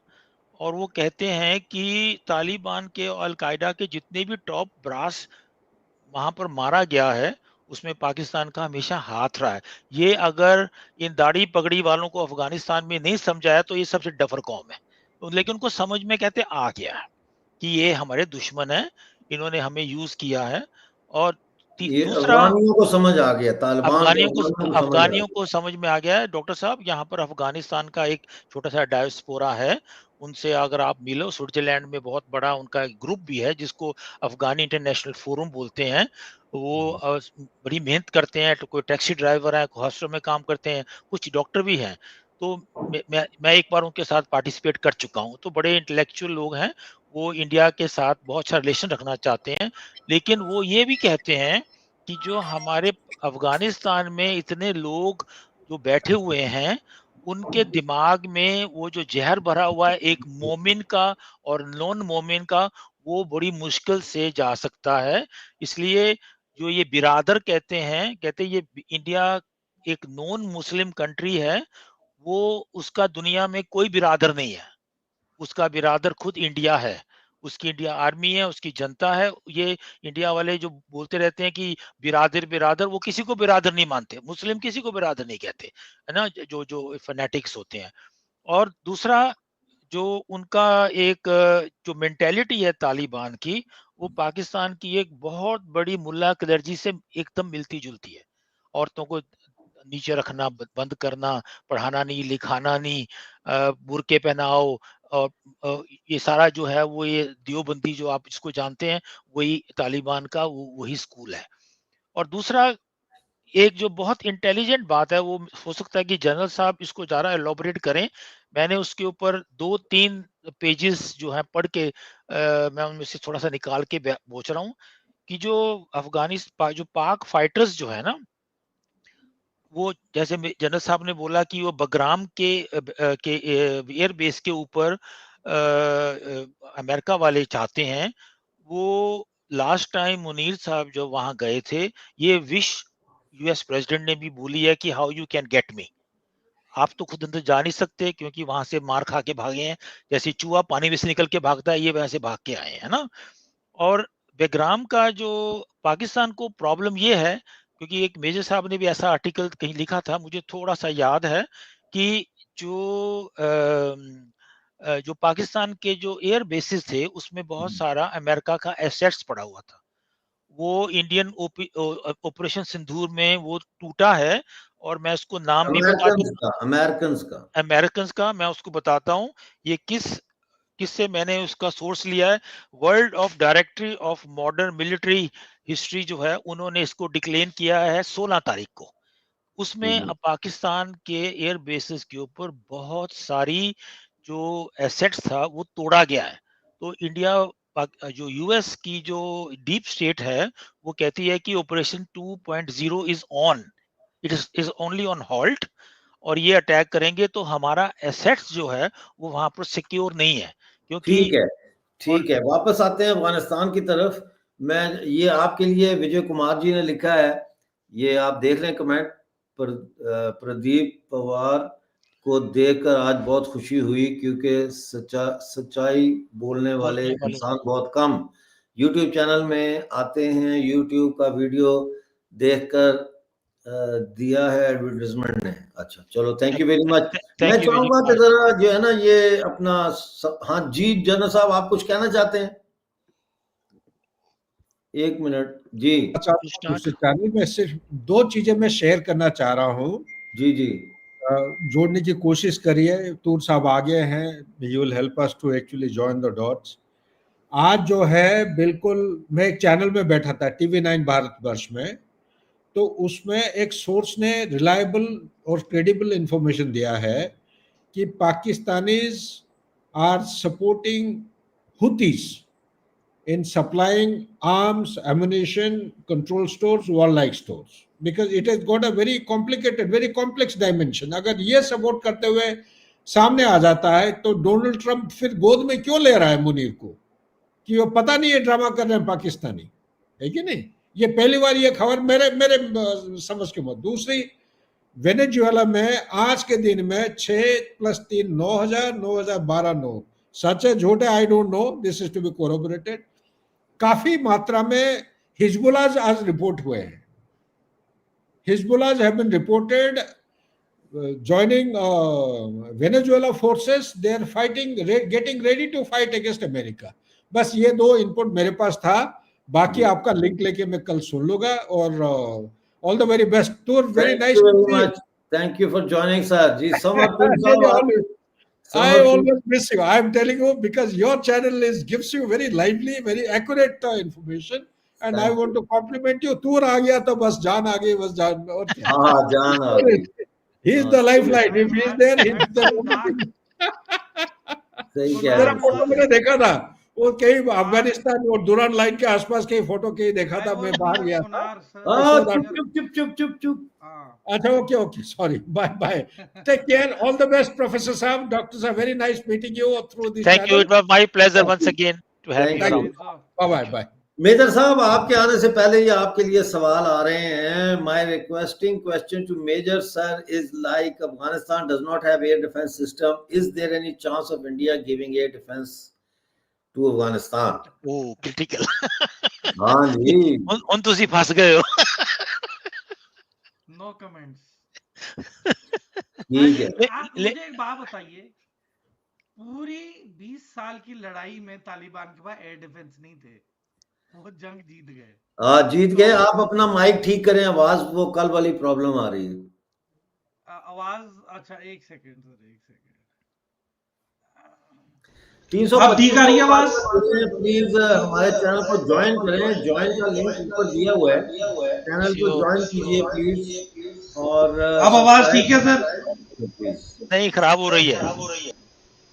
और वो कहते हैं कि तालिबान के और अल-कायदा के जितने भी टॉप ब्रास वहाँ पर मारा गया है, उसमें पाकिस्तान का हमेशा हाथ रहा है। ये अगर इन दाढ़ी पगड़ी वालों को अफ़गानिस्तान में नहीं समझाया, तो ये सबसे डफ़र कौम है। लेकिन उनको समझ में कहते आ गया है कि ये हमारे दुश्मन हैं, इन्होंने हमें यूज़ किया है। और ये दूसरा, अफगानियों को समझ आ गया, तालिबान और अफगानियों को समझ आ अफ़गानियों गया। को समझ में आ गया है। डॉक्टर साहब, यहाँ पर अफ़गानिस्तान का एक छोटा-सा डायस्पोरा है, उनसे अगर आप मिलो, स्विट्ज़रलैंड में बहुत बड़ा उनका एक ग्रुप भी है, जिसको अफ़गानी इंटरनेशनल फोरम बोलते हैं। वो बड़ी मेहनत करते हैं, तो कोई टैक्सी ड्राइवर हैं, कोई हॉस्टल में काम करते हैं, कुछ डॉक्टर भी हैं। तो मैं एक बार उनके साथ पार्टिसिपेट कर चुका हूँ, तो बड़े इंटेलेक्चुअल लोग हैं, वो इंडिया के साथ बहुत अच्छा रिलेशन रखना चाहते हैं। लेकिन वो ये भी कहते हैं कि जो हमारे अफ़गानिस्तान में इतने लोग जो बैठे हुए हैं, उनके दिमाग में वो जो ज़हर भरा हुआ है, एक मोमिन का और नॉन मोमिन का, वो बड़ी मुश्किल से जा सकता है। इसलिए जो ये बिरादर कहते हैं ये इंडिया एक नॉन मुस्लिम कंट्री है, वो उसका दुनिया में कोई बिरादर नहीं है। उसका बिरादर खुद इंडिया है। उसकी इंडिया आर्मी है, उसकी जनता है। ये इंडिया वाले जो बोलते रहते हैं कि बिरादर, बिरादर, वो किसी को बिरादर नहीं मानते। मुस्लिम किसी को बिरादर नहीं कहते, है ना? जो जो फैनेटिक्स होते हैं। और दूसरा, जो उनका एक जो मेंटालिटी है तालिबान की, वो पाकिस्तान की एक बहुत बड़ी मुल्ला कदरजी से एकदम मिलती-जुलती है। औरतों को नीचे रखना, बंद करना, पढ़ाना नहीं, लिखाना नहीं, बुर्के पहनाओ, और ये सारा जो है, वो ये देवबंदी जो आप इसको जानते हैं, वही तालिबान का वही स्कूल है। और दूसरा, एक जो बहुत इंटेलिजेंट बात है, वो हो सकता है कि जनरल साहब इसको ज़्यादा एलॉबरेट करें। मैंने उसके ऊपर 2-3 पेजेज़ जो हैं पढ़ के, मैं उनमें से थोड़ा-सा निकाल के पूछ रहा हूँ कि जो पाक फाइटर्स जो है ना, वो जैसे जनरल साहब ने बोला कि वो बगराम के एयर बेस के ऊपर अमेरिका वाले चाहते हैं। वो लास्ट टाइम मुनीर साहब जो वहाँ गए थे, ये विश यूएस प्रेसिडेंट ने भी बोली है कि how you can get me. आप तो खुद अंदर जा नहीं सकते, क्योंकि वहां से मार खा के भागे हैं। जैसे चूहा पानी में से निकल के भागता है, ये वैसे भाग के आए हैं ना। और बेग्राम का जो पाकिस्तान को प्रॉब्लम ये है, क्योंकि एक मेजर साहब ने भी ऐसा आर्टिकल कहीं लिखा था, मुझे थोड़ा-सा याद है कि जो जो पाकिस्तान के जो एयर बेसेस थे, उसमें बहुत सारा अमेरिका का एसेट्स पड़ा हुआ था। वो इंडियन ऑपरेशन सिंदूर में वो टूटा है, और मैं उसको नाम भी बता अमेरिकन दूँ, का, अमेरिकन का। अमेरिकन्स का, मैं उसको बताता हूँ। ये किससे मैंने उसका सोर्स लिया है। World of directory of modern military history जो है, उन्होंने इसको डिक्लेम किया है 16 तारीख को। उसमें पाकिस्तान के एयर बेसिस के ऊपर बहुत सारी जो एसेट्स था, वो तोड़ा गया है। तो जो यूएस की जो डीप स्टेट है, वो कहती है कि operation 2.0 is on, it is only on halt, और ये अटैक करेंगे तो हमारा एसेट्स जो है, वो वहां पर सिक्योर नहीं है, क्योंकि ठीक है, और ठीक है, वापस आते हैं अफगानिस्तान की तरफ। मैं ये आपके लिए विजय कुमार जी ने लिखा है, ये आप देख लें कमेंट पर। प्रदीप पवार को देखकर आज बहुत खुशी हुई, क्योंकि सच्चाई बोलने वाले बोलने वाले इंसान बहुत कम यूट्यूब चैनल में आते हैं। यूट्यूब का वीडियो देखकर दिया है एडवर्टाइजमेंट ने। अच्छा, चलो, थैंक यू वेरी मच। मैं थैंक यू विजय चाहूंगा कि कुमार। जरा जो है ना, ये अपना हाँ जी, जनरल साहब, आप कुछ कहना चाहते हैं? 1 मिनट जी। दूसरे चैनल में सिर्फ 2 चीजें मैं शेयर करना चाह रहा हूँ। जी जी जोड़ने की कोशिश करिए। तूर साहब आ गए हैं, you will help us to actually join the dots. आज जो है बिल्कुल, मैं एक चैनल में बैठा था TV9 भारतवर्ष में, तो उसमें एक सोर्स ने रिलायबल और क्रेडिबल इंफॉर्मेशन दिया है कि Pakistanis are supporting Houthis in supplying arms, ammunition, control stores, warlike stores, because it has got a very complicated, very complex dimension. अगर ये सपोर्ट करते हुए सामने आ जाता है तो डोनाल्ड ट्रंप फिर गोद में क्यों ले रहा है मुनीर को, कि वो पता नहीं है ड्रामा कर रहे हैं पाकिस्तानी, है कि नहीं? ये पहली बार ये खबर मेरे मेरे समझ के मत। दूसरी, वेनेजुएला में आज के दिन में 6 + 3 9,000 9,012 9, सच है झूठ है I don't know, this is to be corroborated, काफी मात्रा में हिजबुल्लाह आज रिपोर्ट हुए हैं। Hezbollah have been reported joining Venezuela forces. They are fighting, getting ready to fight against America. बस ये दो इनपुट मेरे पास था, बाकी आपका लिंक लेके मैं कल सुन लूंगा। और all the very best tour, very nice, thank you for joining sir जी। I always miss you. I am telling you because your channel gives you very lively, very accurate information, and I want to compliment you. Tour आ गया तो बस जान आ गई, बस जान, और क्या? हाँ, जान आ गई। He is the lifeline. If he is there, he is the सही कह रहे हैं। फोटो मैंने देखा था, वो कहीं अफगानिस्तान और दुरान लाइन के आसपास कहीं फोटो कहीं देखा था, मैं बाहर गया था। चुप। अच्छा, okay, sorry, bye, take care, all the best professor साहब, डॉक्टर साहब, very nice meeting you through this thank you, it was my pleasure once again to have you around. Bye. Major साहब, आपके आने से पहले ही आपके लिए सवाल आ रहे हैं। My requesting question to major sir is like, Afghanistan does not have air defence system, is there any chance of India giving air defence to Afghanistan? Oh, critical. हाँ जी, उन तुसी फंस गए हो। No comments. ठीक है। आप मुझे एक बात बताइए, पूरी 20 साल की लड़ाई में तालिबान के पास एयर डिफेंस नहीं थे, वो जंग जीत गए। हाँ, जीत गए। आप अपना माइक ठीक करें, आवाज वो कल वाली प्रॉब्लम आ रही है। आवाज, अच्छा एक सेकंड सर, 325 ठीक आ रही है आवाज? प्लीज हमारे चैनल को ज्वाइन करें, ज्वाइन का लिंक ऊपर दिया हुआ है, चैनल को ज्वाइन कीजिए प्लीज। और अब आवाज ठीक है सर? नहीं, खराब हो रही है।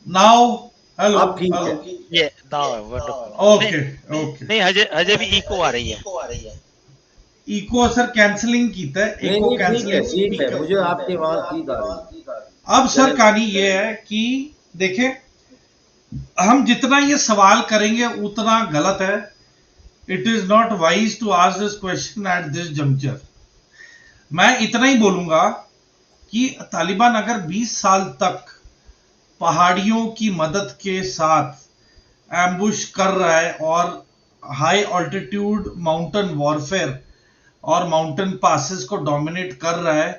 नाउ हेलो, अब ठीक है। ये नाउ वंडरफुल। ओके नहीं, हजे भी इको आ रही है। इको सर कैंसलिंग कीता है, इको कैंसलिंग ठीक है, मुझे आपकी आवाज ठीक आ रही है। अब सर कहानी ये है कि देखें, हम जितना ये सवाल करेंगे उतना गलत है। It is not wise to ask this question at this juncture. मैं इतना ही बोलूंगा कि तालिबान अगर 20 साल तक पहाड़ियों की मदद के साथ एम्बुश कर रहा है और हाई ऑल्टीट्यूड माउंटेन वॉरफेयर और माउंटेन पासेस को डोमिनेट कर रहा है,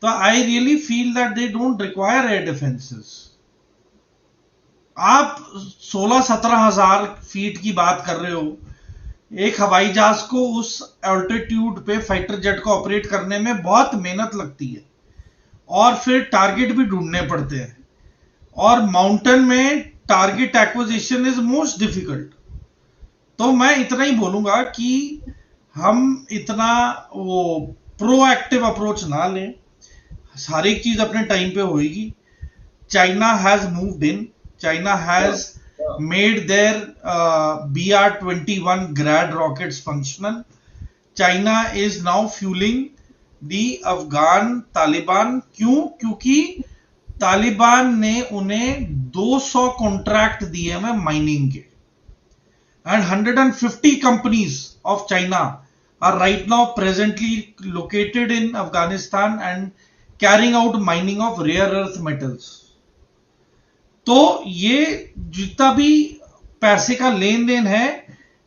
तो I really feel that they don't require air defences. आप 16-17 हजार फीट की बात कर रहे हो, एक हवाई जहाज को उस ऑल्टीट्यूड पे फाइटर जेट को ऑपरेट करने में बहुत मेहनत लगती है और फिर टारगेट भी ढूंढने पड़ते हैं, और माउंटेन में target acquisition is most difficult. तो मैं इतना ही बोलूंगा कि हम इतना वो प्रोएक्टिव अप्रोच ना लें, सारी चीज अपने टाइम पे होगी। China has moved in, China has made their BR-21 Grad rockets functional. China is now fueling the Afghan Taliban. क्यों? क्योंकि तालिबान ने उन्हें 200 कॉन्ट्रैक्ट दिए हैं माइनिंग के, and 150 companies of China are right now presently located in Afghanistan and carrying out mining of rare earth metals. तो ये जितना भी पैसे का लेन देन है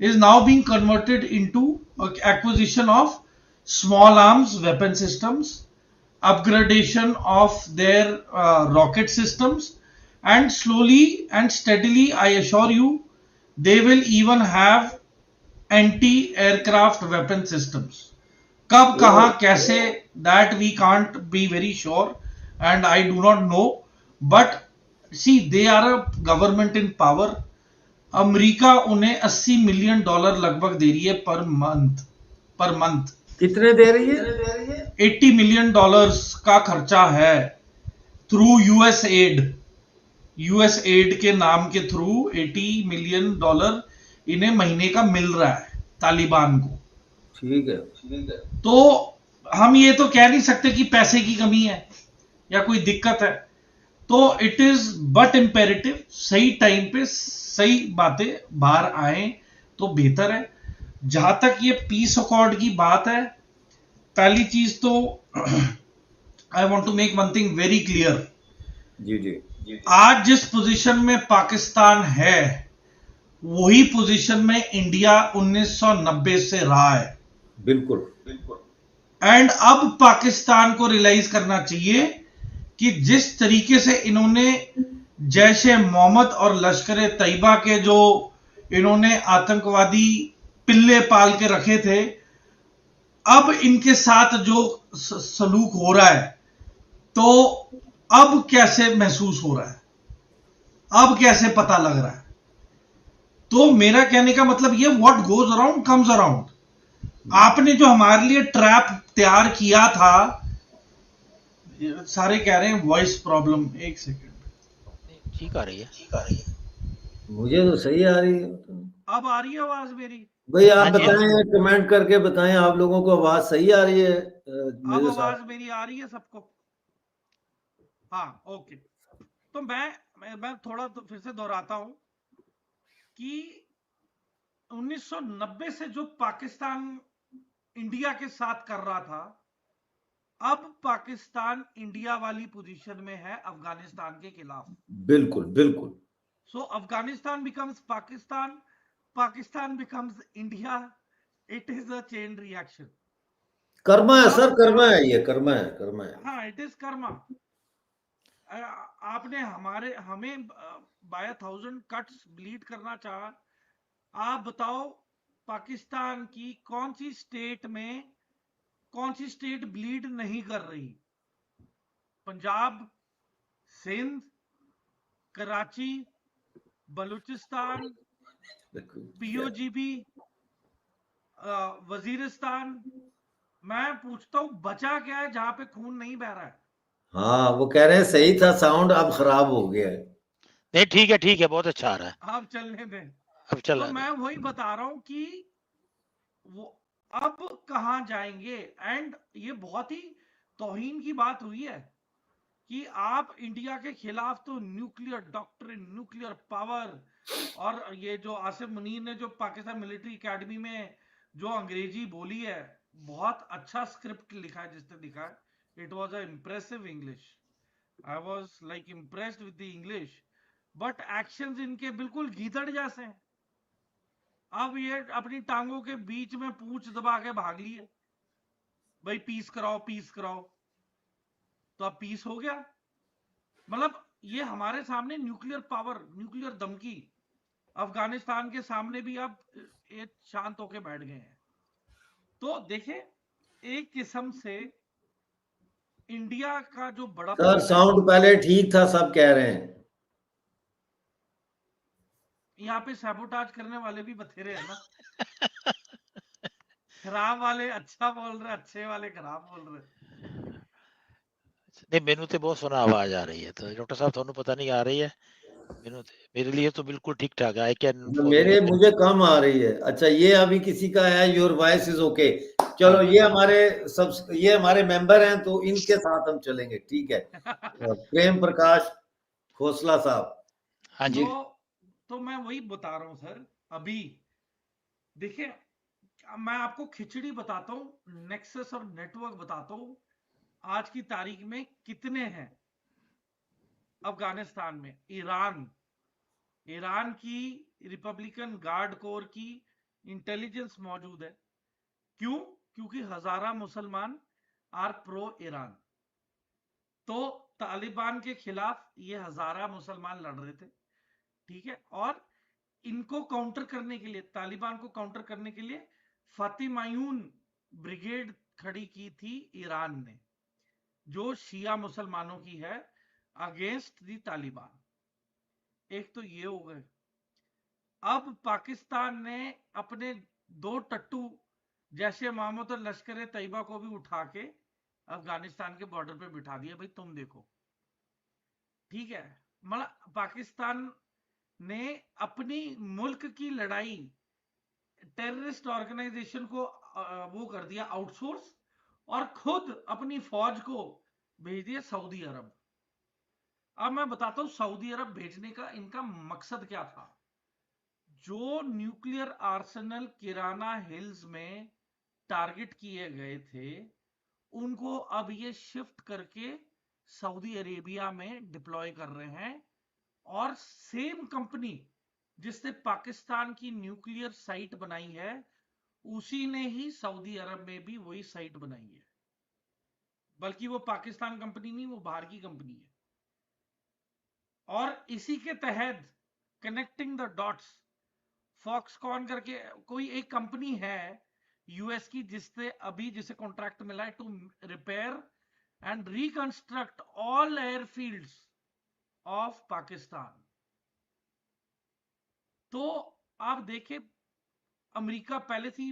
is now being converted into acquisition of small arms weapon systems, upgradation of their rocket systems, and slowly and steadily I assure you they will even have anti aircraft weapon systems. कब, कहां, कैसे, that we can't be very sure and I do not know, but see, they are a government in power. America उन्हें $80 million लगभग दे रही है per month. कितने दे रही है? $80 मिलियन का खर्चा है थ्रू यूएस एड के नाम के थ्रू $80 मिलियन इन्हें महीने का मिल रहा है तालिबान को। ठीक है। तो हम ये तो कह नहीं सकते कि पैसे की कमी है या कोई दिक्कत है। तो इट इज बट इंपेरेटिव सही टाइम पे सही बातें बाहर आए तो बेहतर है। जहां तक ये पीस अकॉर्ड की बात है, पहली चीज तो I want to make one thing very clear. जी। आज जिस पोजीशन में पाकिस्तान है वही पोजीशन में इंडिया 1990 से रहा है। बिल्कुल। एंड अब पाकिस्तान को रियलाइज करना चाहिए कि जिस तरीके से इन्होंने जैश ए मोहम्मद और लश्कर तैयबा के जो इन्होंने आतंकवादी पिल्ले पाल के रखे थे, अब इनके साथ जो सलूक हो रहा है, तो अब कैसे महसूस हो रहा है, अब कैसे पता लग रहा है। तो मेरा कहने का मतलब ये, what goes around comes around. आपने जो हमारे लिए ट्रैप तैयार किया था, सारे कह रहे हैं वॉइस प्रॉब्लम, एक सेकंड। ठीक आ रही है। मुझे तो सही आ रही है। अब आ रही है आवाज मेरी? भाई आप हाँ जी, बताएं, कमेंट करके बताएं आप लोगों को आवाज सही आ रही है अब मेरे साथ। आवाज मेरी आ रही है सबको? हाँ, ओके। तो मैं थोड़ा तो फिर से दोहराता हूं कि 1990 से जो पाकिस्तान इंडिया के साथ कर रहा था, अब पाकिस्तान इंडिया वाली पोजीशन में है अफगानिस्तान के खिलाफ। बिल्कुल। So Afghanistan becomes Pakistan, Pakistan becomes India. It is a chain reaction. Karma है सर, कर्मा है, ये कर्मा है। हाँ, इट इज कर्मा। आपने हमें बाय 1000 कट्स ब्लीड करना चाहा। आप बताओ पाकिस्तान की कौन सी स्टेट ब्लीड नहीं कर रही? पंजाब, सिंध, कराची, बलूचिस्तान, पीओजीबी, वजीरिस्तान। मैं पूछता हूं बचा क्या है जहां पे खून नहीं बह रहा है? हाँ, वो कह रहे हैं सही था साउंड, अब खराब हो गया है। नहीं ठीक है, बहुत अच्छा आ रहा है। आप चलने दें। अब चल तो रहा मैं है। वही बता रहा हूं कि वो अब कहां जाएंगे। एंड ये बहुत ही तौहीन की बात हुई है कि आप इंडिया के खिलाफ तो न्यूक्लियर डॉक्ट्रिन, न्यूक्लियर पावर, और ये जो आसिफ मुनीर ने जो पाकिस्तान मिलिट्री एकेडमी में जो अंग्रेजी बोली है, बहुत अच्छा स्क्रिप्ट लिखा है जिसने लिखा है। It was a impressive English. I was like impressed with the English, but actions इनके बिल्कुल गीदड़ जैसे हैं। अब ये अपनी टांगों के बीच में पूंछ दबा के भाग लिए, भाई पीस कराओ। तो अब पीस हो गया। मतलब ये हमारे सामने न्यूक्लियर पावर, न्यूक्लियर धमकी, अफगानिस्तान के सामने भी अब ये शांत होके बैठ गए हैं। तो देखें, एक किस्म से इंडिया का जो बड़ा सर साउंड पहले ठीक था, सब कह रहे हैं। यहाँ पे सैबोटाज करने वाले भी बथेरे हैं ना। खराब वाले अच्छा बोल रहे, अच्छे वाले खराब बोल रहे। नहीं, मेनू ते बहुत सोना आवाज आ रही है। तो डॉक्टर साहब थानू पता नहीं आ रही है? मेरे लिए तो बिल्कुल ठीक ठाक है। I can follow. मुझे कम आ रही है। अच्छा, ये अभी किसी का है, योर वॉइस इज ओके। चलो, ये हमारे मेंबर हैं, तो इनके साथ हम चलेंगे, ठीक है। प्रेम प्रकाश खोसला साहब। हाँ जी। तो मैं वही बता रहा हूं सर। अभी देखिए, मैं आपको खिचड़ी बताता हूं, नेक्सस और नेटवर्क बताता हूं। आज की तारीख में कितने हैं अफगानिस्तान में? ईरान की रिपब्लिकन गार्ड कोर की इंटेलिजेंस मौजूद है। क्यों? क्योंकि हजारा मुसलमान आर प्रो ईरान। तो तालिबान के खिलाफ ये हजारा मुसलमान लड़ रहे थे, ठीक है। और इनको काउंटर करने के लिए, तालिबान को काउंटर करने के लिए फातिमायून ब्रिगेड खड़ी की थी ईरान ने, जो शिया मुसलमानों की है, अगेंस्ट दी तालिबान। एक तो ये हो गए। अब पाकिस्तान ने अपने 2 टट्टू जैसे मोहम्मद और लश्कर तैयबा को भी उठा के अफगानिस्तान के बॉर्डर पे बिठा दिया, भाई तुम देखो, ठीक है। मतलब पाकिस्तान ने अपनी मुल्क की लड़ाई टेररिस्ट ऑर्गेनाइजेशन को वो कर दिया आउटसोर्स, और खुद अपनी फौज को भेज दिया सऊदी अरब। अब मैं बताता हूं सऊदी अरब भेजने का इनका मकसद क्या था। जो न्यूक्लियर आर्सेनल किराना हिल्स में टारगेट किए गए थे, उनको अब ये शिफ्ट करके सऊदी अरेबिया में डिप्लॉय कर रहे हैं, और सेम कंपनी जिसने पाकिस्तान की न्यूक्लियर साइट बनाई है, उसी ने ही सऊदी अरब में भी वही साइट बनाई है। बल्कि वो पाकिस्तान कंपनी नहीं, वो बाहर की कंपनी है। और इसी के तहत कनेक्टिंग द डॉट्स, फॉक्सकॉन करके कोई एक कंपनी है यूएस की, जिसे कॉन्ट्रैक्ट मिला है to repair and reconstruct all airfields of Pakistan. तो आप देखें, अमेरिका पहले से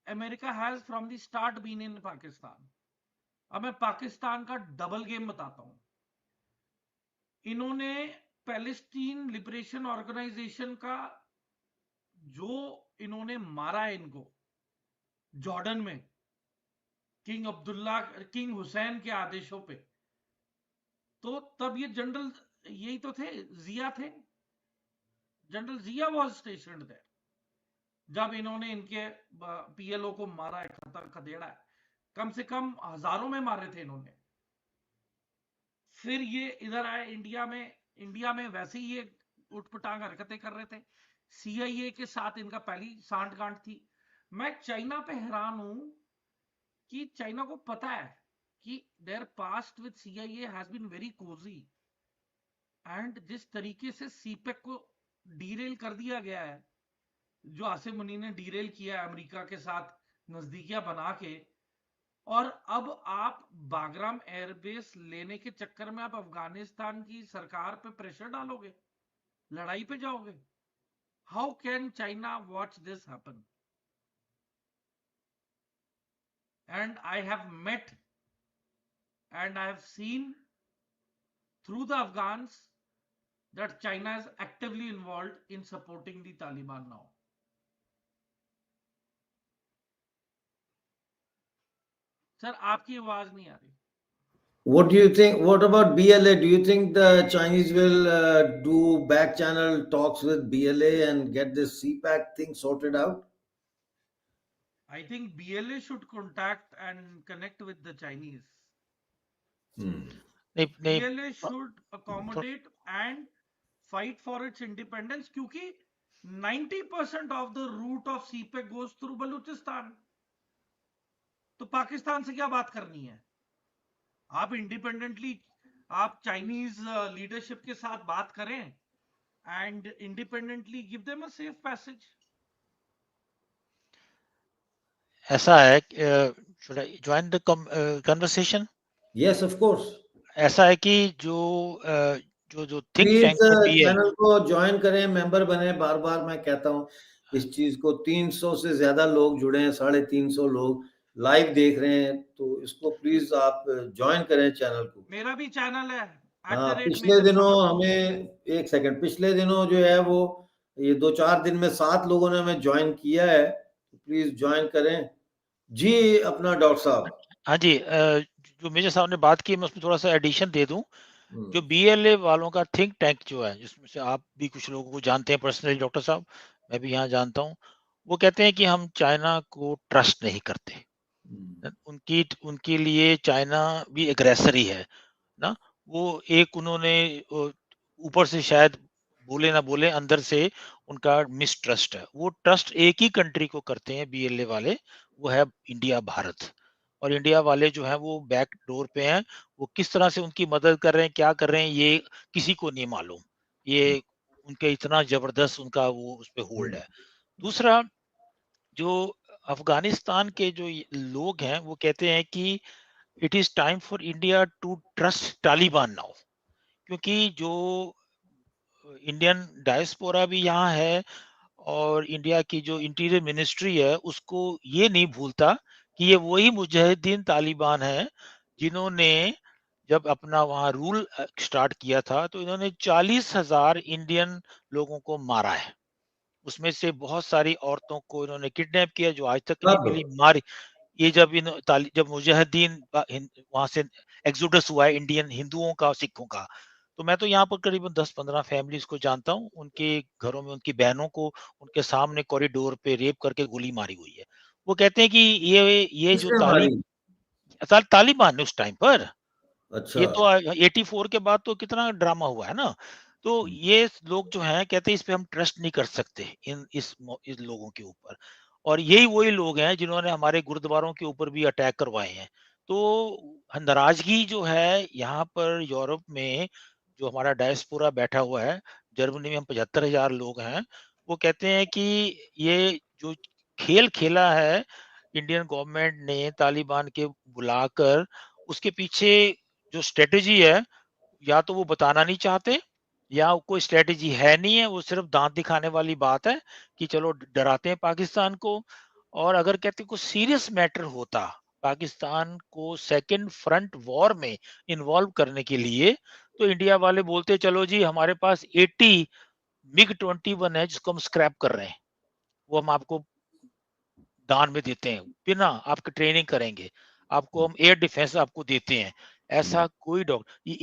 America has from the start been in Pakistan. अब मैं पाकिस्तान का डबल गेम बताता हूं। इन्होंने पैलेस्टीन लिबरेशन ऑर्गेनाइजेशन का जो इन्होंने मारा है इनको जॉर्डन में, किंग हुसैन के आदेशों पे, तो तब ये जनरल यही तो थे, जिया थे, जनरल जिया वॉज स्टेशन्ड देयर जब इन्होंने इनके पीएलओ को मारा है, खदेड़ा है। कम से कम हजारों में मारे थे इन्होंने। फिर ये इधर आए इंडिया में वैसे ही ये उठपटांग हरकतें कर रहे थे। सीआईए के साथ इनका पहली सांठगांठ थी। मैं चाइना पे हैरान हूं कि चाइना को पता है कि their past with CIA has been very cosy, and जिस तरीके से सीपेक को डीरेल कर दिया गया है, जो आसिम मुनी ने डीरेल किया है अमेरिका के साथ नजदीकियां बना के, और अब आप बागराम एयरबेस लेने के चक्कर में आप अफगानिस्तान की सरकार पे प्रेशर डालोगे, लड़ाई पे जाओगे। How can China watch this happen? And I have met and I have seen through the Afghans that China is actively involved in supporting the Taliban now. Sir, आपकी आवाज नहीं आ रही। What do you think? What about BLA? Do you think the Chinese will do back channel talks with BLA and get this CPAC thing sorted out? I think BLA should contact and connect with the Chinese. BLA should accommodate and fight for its independence, क्योंकि 90% of the route of CPEC goes through Balochistan. तो पाकिस्तान से क्या बात करनी है? आप independently आप Chinese leadership के साथ बात करें and independently give them a safe passage. ऐसा है, should I join the conversation? Yes, of course. ऐसा है कि जो थिंक टैंक चैनल को ज्वाइन करें, मेंबर बने। बार बार मैं कहता हूं इस चीज को, 300 से ज्यादा लोग जुड़े हैं, 350 लोग लाइव देख रहे हैं, तो इसको प्लीज आप ज्वाइन करें चैनल को। मेरा भी चैनल है। हाँ, पिछले दिनों हमें पिछले दिनों जो है वो ये 2-4 दिन में 7 लोगों ने हमें ज्वाइन किया है, तो प्लीज ज्वाइन करें जी। अपना डॉक्टर साहब। हाँ जी, जो मेजर साहब ने बात की, मैं उसमें थोड़ा सा एडिशन दे दूं। जो बीएलए वालों का थिंक टैंक जो है, जिसमें से आप भी कुछ लोगों को जानते हैं पर्सनली, डॉक्टर साहब, मैं भी यहाँ जानता हूँ, वो कहते हैं कि हम चाइना को ट्रस्ट नहीं करते। उनके लिए चाइना भी एग्रेसर ही है ना। वो एक उन्होंने ऊपर से शायद बोले ना बोले, अंदर से उनका मिसट्रस्ट है। वो ट्रस्ट एक ही कंट्री को करते हैं बीएलए वाले, वो है इंडिया भारत। और इंडिया वाले जो है वो बैक डोर पे हैं। वो किस तरह से उनकी मदद कर रहे हैं, क्या कर रहे हैं, ये किसी को नहीं मालूम। ये उनके इतना जबरदस्त उनका वो उस पे होल्ड है। दूसरा, जो अफगानिस्तान के जो लोग हैं वो कहते हैं कि it is time for India to trust Taliban now, क्योंकि जो इंडियन डायस्पोरा भी यहाँ है और इंडिया की जो इंटीरियर मिनिस्ट्री है उसको ये नहीं भूलता कि ये वही मुजाहिदीन तालिबान है जिन्होंने जब अपना वहाँ रूल स्टार्ट किया था तो इन्होंने 40,000 इंडियन लोगों को मारा है। उसमें से बहुत सारी औरतों को इन्होंने किडनैप किया जो आज तक नहीं अब मिली, मारी। ये जब मुजाहिदीन वहां से एक्सोडस हुआ है इंडियन हिंदुओं का सिखों का, तो मैं तो यहाँ पर करीबन 10-15 फैमिलीज को जानता हूँ। उनके घरों में उनकी बहनों को उनके सामने कॉरिडोर पे रेप करके गोली मारी हुई है। वो कहते हैं कि ये जो किसने मारी? तालिबान ने उस टाइम पर, अच्छा। ये तो 84 के बाद तो कितना ड्रामा हुआ है ना। तो ये लोग जो हैं कहते हैं इस पे हम ट्रस्ट नहीं कर सकते इस लोगों के ऊपर। और यही वही लोग हैं जिन्होंने हमारे गुरुद्वारों के ऊपर भी अटैक करवाए हैं। तो नाराजगी जो है यहाँ पर यूरोप में, जो हमारा डायस्पोरा बैठा हुआ है, जर्मनी में हम 75,000 लोग हैं। वो कहते हैं कि ये जो खेल खेला है इंडियन गवर्नमेंट ने तालिबान के बुलाकर, उसके पीछे जो स्ट्रेटेजी है, या तो वो बताना नहीं चाहते या कोई स्ट्रेटेजी है नहीं है, वो सिर्फ दांत दिखाने वाली बात है कि चलो डराते हैं पाकिस्तान को। और अगर कहते कुछ सीरियस मैटर होता पाकिस्तान को सेकंड फ्रंट वॉर में इन्वॉल्व करने के लिए, तो इंडिया वाले बोलते चलो जी हमारे पास 80 मिग 21 है जिसको हम स्क्रैप कर रहे हैं, वो हम आपको दान में देते हैं, बिना आपकी ट्रेनिंग करेंगे, आपको हम एयर डिफेंस आपको देते हैं। ऐसा कोई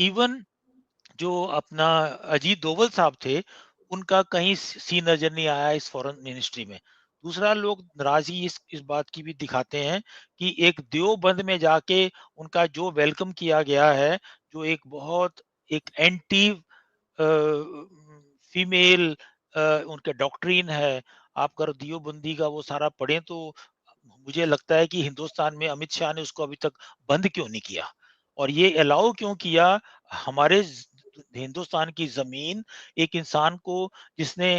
इवन जो अपना अजीत डोवल साहब थे, उनका कहीं सी नजर नहीं आया इस फॉरेन मिनिस्ट्री में। दूसरा, लोग नाराजगी इस बात की भी दिखाते हैं कि एक देवबंद में जाके उनका जो वेलकम किया गया है, जो एक बहुत एक एंटी फीमेल उनके डॉक्ट्रिन है। आप अगर देवबंदी का वो सारा पढ़ें तो मुझे लगता है कि हिंदुस्तान में अमित शाह ने उसको अभी तक बंद क्यों नहीं किया और ये अलाउ क्यों किया हमारे हिंदुस्तान की जमीन एक इंसान को, जिसने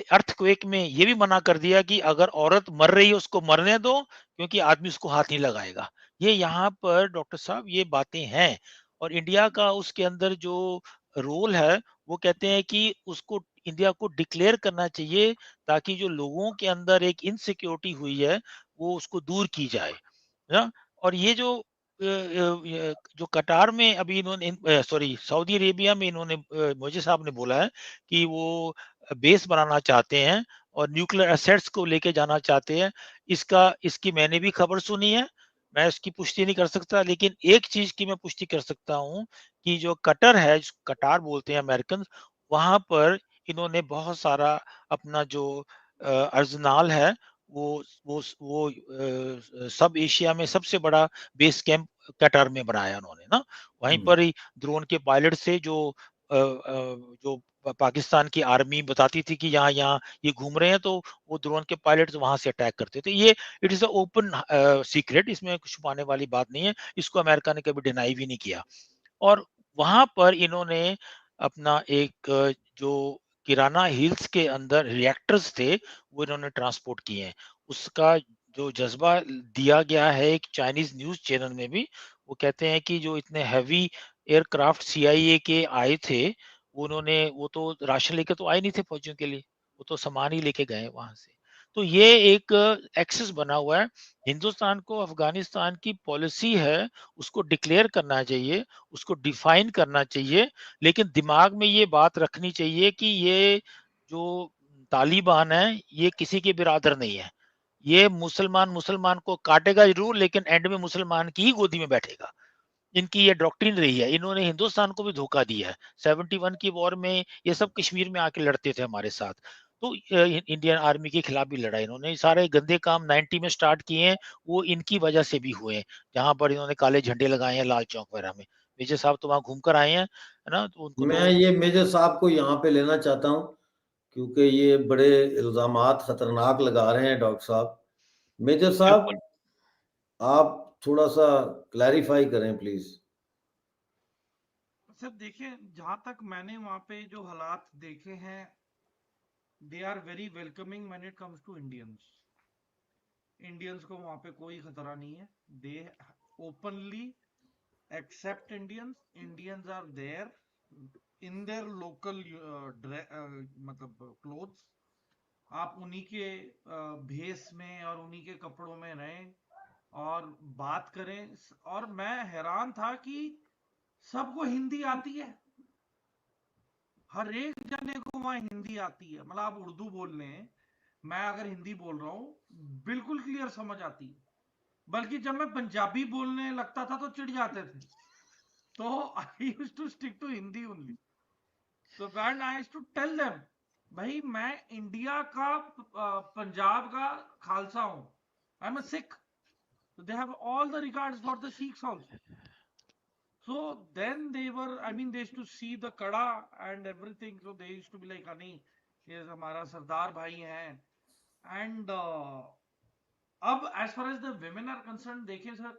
अर्थक्वेक में ये भी मना कर दिया कि अगर औरत मर रही है उसको मरने दो क्योंकि आदमी उसको हाथ नहीं लगाएगा। ये यहाँ पर डॉक्टर साहब ये बातें हैं। और इंडिया का उसके अंदर जो रोल है, वो कहते हैं कि उसको इंडिया को डिक्लेयर करना चाहिए ताकि जो लोगों के अंदर एक इनसिक्योरिटी हुई है वो उसको दूर की जाए ना। और ये जो जो कटार में अभी इन्होंने सॉरी सऊदी अरेबिया में इन्होंने मोदी साहब ने बोला है कि वो बेस बनाना चाहते हैं और न्यूक्लियर एसेट्स को लेके जाना चाहते हैं। इसकी मैंने भी खबर सुनी है। मैं इसकी पुष्टि नहीं कर सकता, लेकिन एक चीज की मैं पुष्टि कर सकता हूँ कि जो कटर है, जिसको कटार बोलते हैं अमेरिकन, वहां पर इन्होंने बहुत सारा अपना जो अर्जनाल है, सब एशिया में सबसे बड़ा बेस कैंप कटार में बनाया उन्होंने ना। वहीं पर ही ड्रोन के पायलट से जो पाकिस्तान की आर्मी बताती थी कि यहाँ यहाँ ये घूम रहे हैं, तो वो ड्रोन के पायलट वहां से अटैक करते थे। ये it is a open secret, इसमें कुछ छुपाने वाली बात नहीं है। इसको अमेरिका ने कभी डिनाई भी नहीं किया। और वहां पर इन्होंने अपना एक जो किराना हिल्स के अंदर रिएक्टर्स थे, वो इन्होंने ट्रांसपोर्ट किए हैं। उसका जो जज्बा दिया गया है एक चाइनीज न्यूज चैनल में भी, वो कहते हैं कि जो इतने हैवी एयरक्राफ्ट सीआईए के आए थे, वो तो राशन लेके तो आए नहीं थे फौजियों के लिए, वो तो सामान ही लेके गए वहां से। तो ये एक एक्सेस बना हुआ है। हिंदुस्तान को अफगानिस्तान की पॉलिसी है उसको डिक्लेयर करना चाहिए, उसको डिफाइन करना चाहिए, लेकिन दिमाग में ये बात रखनी चाहिए कि ये जो तालिबान है ये किसी के बिरादर नहीं है। ये मुसलमान मुसलमान को काटेगा जरूर, लेकिन एंड में मुसलमान की ही गोदी में बैठेगा। इनकी ये डॉक्ट्रिन रही है। इन्होंने हिंदुस्तान को भी धोखा दिया है। 71 की वॉर में ये सब कश्मीर में आके लड़ते थे हमारे साथ। तो इंडियन आर्मी के खिलाफ भी लड़ा इन्होंने। सारे गंदे काम 90 में स्टार्ट किए हैं, वो इनकी वजह से भी हुए हैं। जहाँ पर इन्होंने काले झंडे लगाए हैं लाल चौक वगैरह में। विजय साहब तो वहाँ घूम कर आए हैं, है ना? तो उनको मैं तो ये मेजर साहब को यहाँ पे लेना चाहता हूँ क्योंकि ये बड़े इल्जामात खतरनाक लगा रहे हैं डॉक्टर साहब। मेजर बिल्कुल। साहब, आप थोड़ा सा क्लैरिफाई करें प्लीज। सर देखिए, जहां तक मैंने वहां पे जो हालात देखे हैं, they are very welcoming when it comes to Indians. Indians को वहां पे कोई खतरा नहीं है। They openly accept Indians. Indians are there in their local मतलब क्लोथ्स, आप उन्हीं के भेस में और उन्हीं के कपड़ों में रहें और बात करें। और मैं हैरान था कि सबको हिंदी आती है, हर एक जने को वहां हिंदी आती है। मतलब आप उर्दू बोल रहे हैं, मैं अगर हिंदी बोल रहा हूँ बिल्कुल क्लियर समझ आती है। बल्कि जब मैं पंजाबी बोलने लगता था तो चिढ़ जाते थे, तो I used to stick to Hindi only. तो and I used to tell them, भाई मैं इंडिया का पंजाब का खालसा हूं, I am a Sikh, they have all the regards for the Sikhs also. So then they were, I mean, they used to see the kada and everything. So they used to be like, "नहीं, ये हमारा सरदार भाई हैं." And अब as far as the women are concerned, देखिए sir,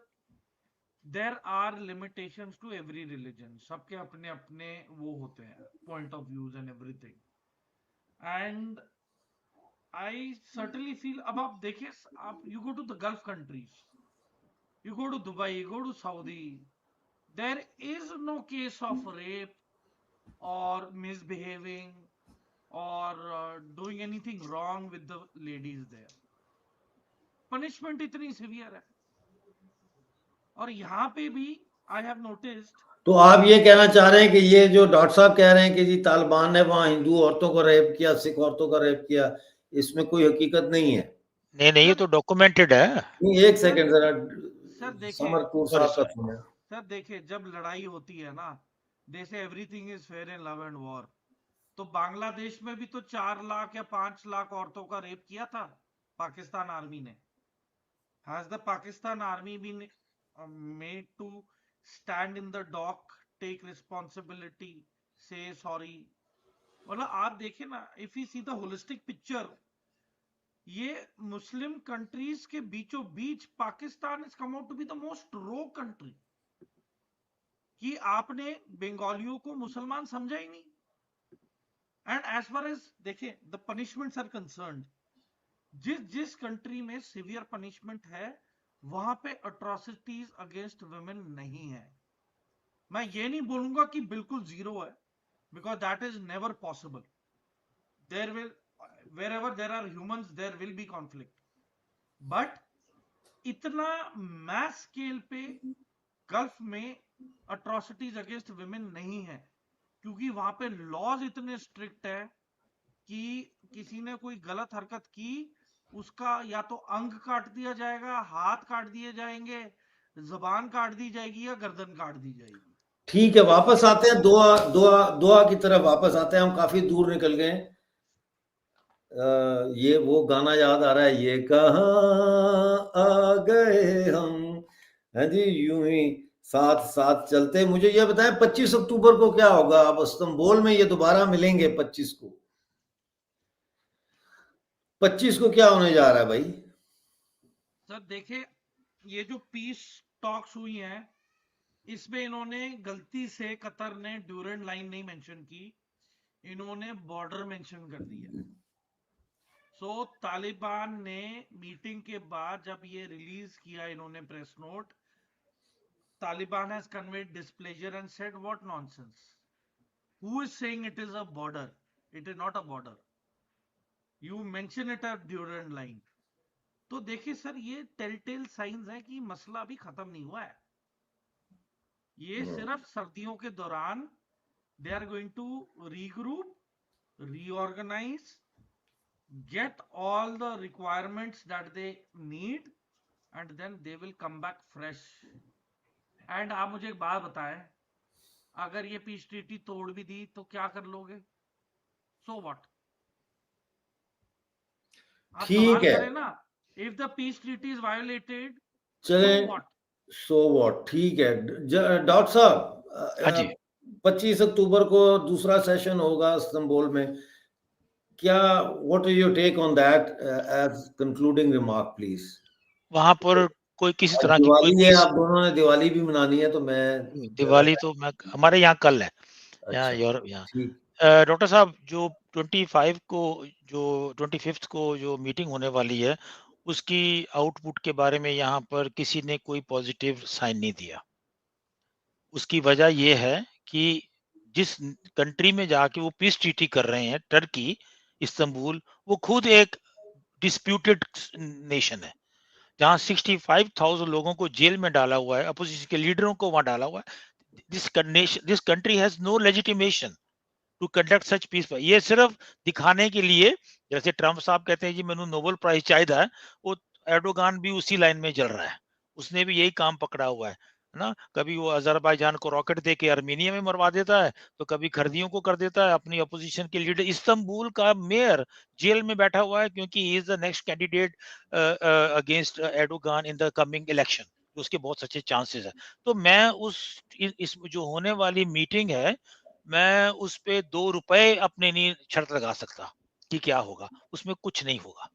there are limitations to every religion. सबके अपने अपने वो होते हैं point of views and everything. And I certainly feel, अब आप देखिए, आप you go to the Gulf countries, you go to Dubai, you go to Saudi, there is no case of rape or misbehaving or doing anything wrong with the ladies there. Punishment इतनी severe है। और यहाँ पे भी I have noticed, तो आप ये कहना चाह रहे हैं कि ये जो डॉक्टर साहब कह रहे हैं कि जी तालिबान ने वहां हिंदू औरतों को रेप किया, सिख औरतों का रेप किया, इसमें कोई हकीकत नहीं है? नहीं ये तो डॉक्यूमेंटेड है। नहीं, एक सेकंड जरा सर देखिए, समरपुर साहब का सुने। सर देखिए, जब लड़ाई होती है ना, दे से everything is fair in love and war. तो बांग्लादेश में भी तो 4 लाख या 5 लाख औरतों का रेप किया था पाकिस्तान आर्मी ने। Has the Pakistan army been made to stand in the dock, take responsibility, say sorry? मतलब आप देखें ना, if you see the holistic picture, ये मुस्लिम कंट्रीज के बीचों बीच Pakistan has come out to be the most rogue country, कि आपने बंगालियों को मुसलमान समझा ही नहीं। एंड एज फार एज देखिए द पनिशमेंट्स आर कंसर्न्ड, जिस कंट्री में सिवियर पनिशमेंट है वहां पे अट्रॉसिटीज अगेंस्ट वुमेन नहीं है। मैं ये नहीं बोलूंगा कि बिल्कुल जीरो है, because that is never possible. There will, wherever there are humans there will be conflict, but इतना मैस स्केल पे गल्फ में अट्रॉसिटीज अगेंस्ट वुमेन नहीं है, क्योंकि वहां पे लॉज इतने स्ट्रिक्ट है कि किसी ने कोई गलत हरकत की, उसका या तो अंग काट दिया जाएगा, हाथ काट दिए जाएंगे, जबान काट दी जाएगी या गर्दन काट दी जाएगी। ठीक है, वापस आते हैं दुआ दुआ दुआ की तरफ वापस आते हैं। हम काफी दूर निकल गए। ये वो गाना याद आ रहा है, ये कहाँ आ गए हम, है जी, यूं ही साथ साथ चलते। मुझे ये बताएं 25 अक्टूबर को क्या होगा? अब इस्तांबुल में ये दोबारा मिलेंगे 25 को। 25 को क्या होने जा रहा है भाई? सर देखिए, ये जो पीस टॉक्स हुई हैं, इसमें इन्होंने गलती से, कतर ने ड्यूरेंट लाइन नहीं मेंशन की, इन्होंने बॉर्डर मेंशन कर दिया। सो तालिबान ने मीटिंग के बाद जब ये रिलीज किया इन्होंने press note, Taliban has conveyed displeasure and said what nonsense, who is saying it is a border, it is not a border, you mention it at Durand line. तो देखिए सर, ये टेलटेल साइंस है कि मसला अभी खत्म नहीं हुआ है। ये सिर्फ सर्दियों के दौरान they are going to regroup, reorganise, get all the requirements that they need, and then they will come back fresh. And आप मुझे एक बात बताएं, अगर ये पीस ट्रीटी तोड़ भी दी तो क्या कर लोगे? So what? आप ठीक है, करें ना, if the peace treaty is violated, चले, so what? So what. ठीक है डॉक्टर साहब, हाँ जी। 25 अक्टूबर को दूसरा सेशन होगा इस्तांबुल में। क्या, what is your take on that as concluding remark please? वहां पर कोई किसी तरह की कोई दिवाली है, आप दोनों ने दिवाली भी मनानी है, तो मैं दिवाली तो मैं हमारे यहाँ कल है, यहाँ अच्छा, यूरोप यहाँ। ठीक। डॉक्टर साहब, जो 25 को, जो 25th को जो मीटिंग होने वाली है, उसकी आउटपुट के बारे में यहाँ पर किसी ने कोई पॉजिटिव साइन नहीं दिया। उसकी वजह ये है कि जिस कंट्री में जाके वो पीस ट्रीटी कर रहे हैं, टर्की, इस्तांबुल, वो खुद एक डिस्प्यूटेड नेशन है, जहां 65,000 लोगों को जेल में डाला हुआ है, अपोजिशन के लीडरों को वहां डाला हुआ है। This country has no legitimation to conduct such peace. ये सिर्फ दिखाने के लिए, जैसे ट्रंप साहब कहते हैं जी मैंने नोबेल प्राइज चाहिए, वो एर्डोगान भी उसी लाइन में चल रहा है, उसने भी यही काम पकड़ा हुआ है ना। कभी वो अजरबैजान को रॉकेट दे के अर्मीनिया में मरवा देता है, तो कभी खर्दियों को कर देता है। अपनी अपोजिशन के लीडर, इस्तांबुल का मेयर जेल में बैठा हुआ है क्योंकि he is the next candidate against Erdogan in the coming election, उसके बहुत अच्छे चांसेस है। तो मैं इस जो होने वाली मीटिंग है, मैं उस पे 2 रुपए अपने नहीं शर्त लगा सकता कि क्या होगा, उसमें कुछ नहीं होगा।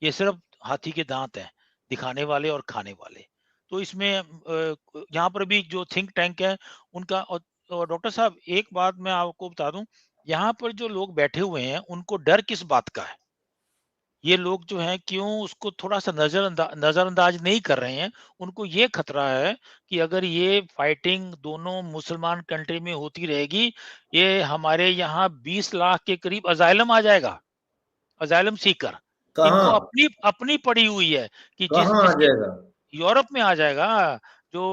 ये सिर्फ हाथी के दांत हैं, दिखाने वाले और खाने वाले। तो इसमें यहाँ पर भी जो थिंक टैंक है उनका, और डॉक्टर साहब एक बात मैं आपको बता दूं, यहाँ पर जो लोग बैठे हुए हैं उनको डर किस बात का है? ये लोग जो हैं क्यों उसको थोड़ा-सा नज़रअंदाज नहीं कर रहे हैं। उनको ये खतरा है कि अगर ये फाइटिंग दोनों मुसलमान कंट्री में होती रहेगी, ये हमारे यहाँ 20 लाख के करीब अज़ाइलम आ जाएगा, अज़ाइलम सीकर। इनको कहाँ अपनी अपनी पड़ी हुई है कि कहाँ आ जिसके जाएगा? यूरोप में आ जाएगा। जो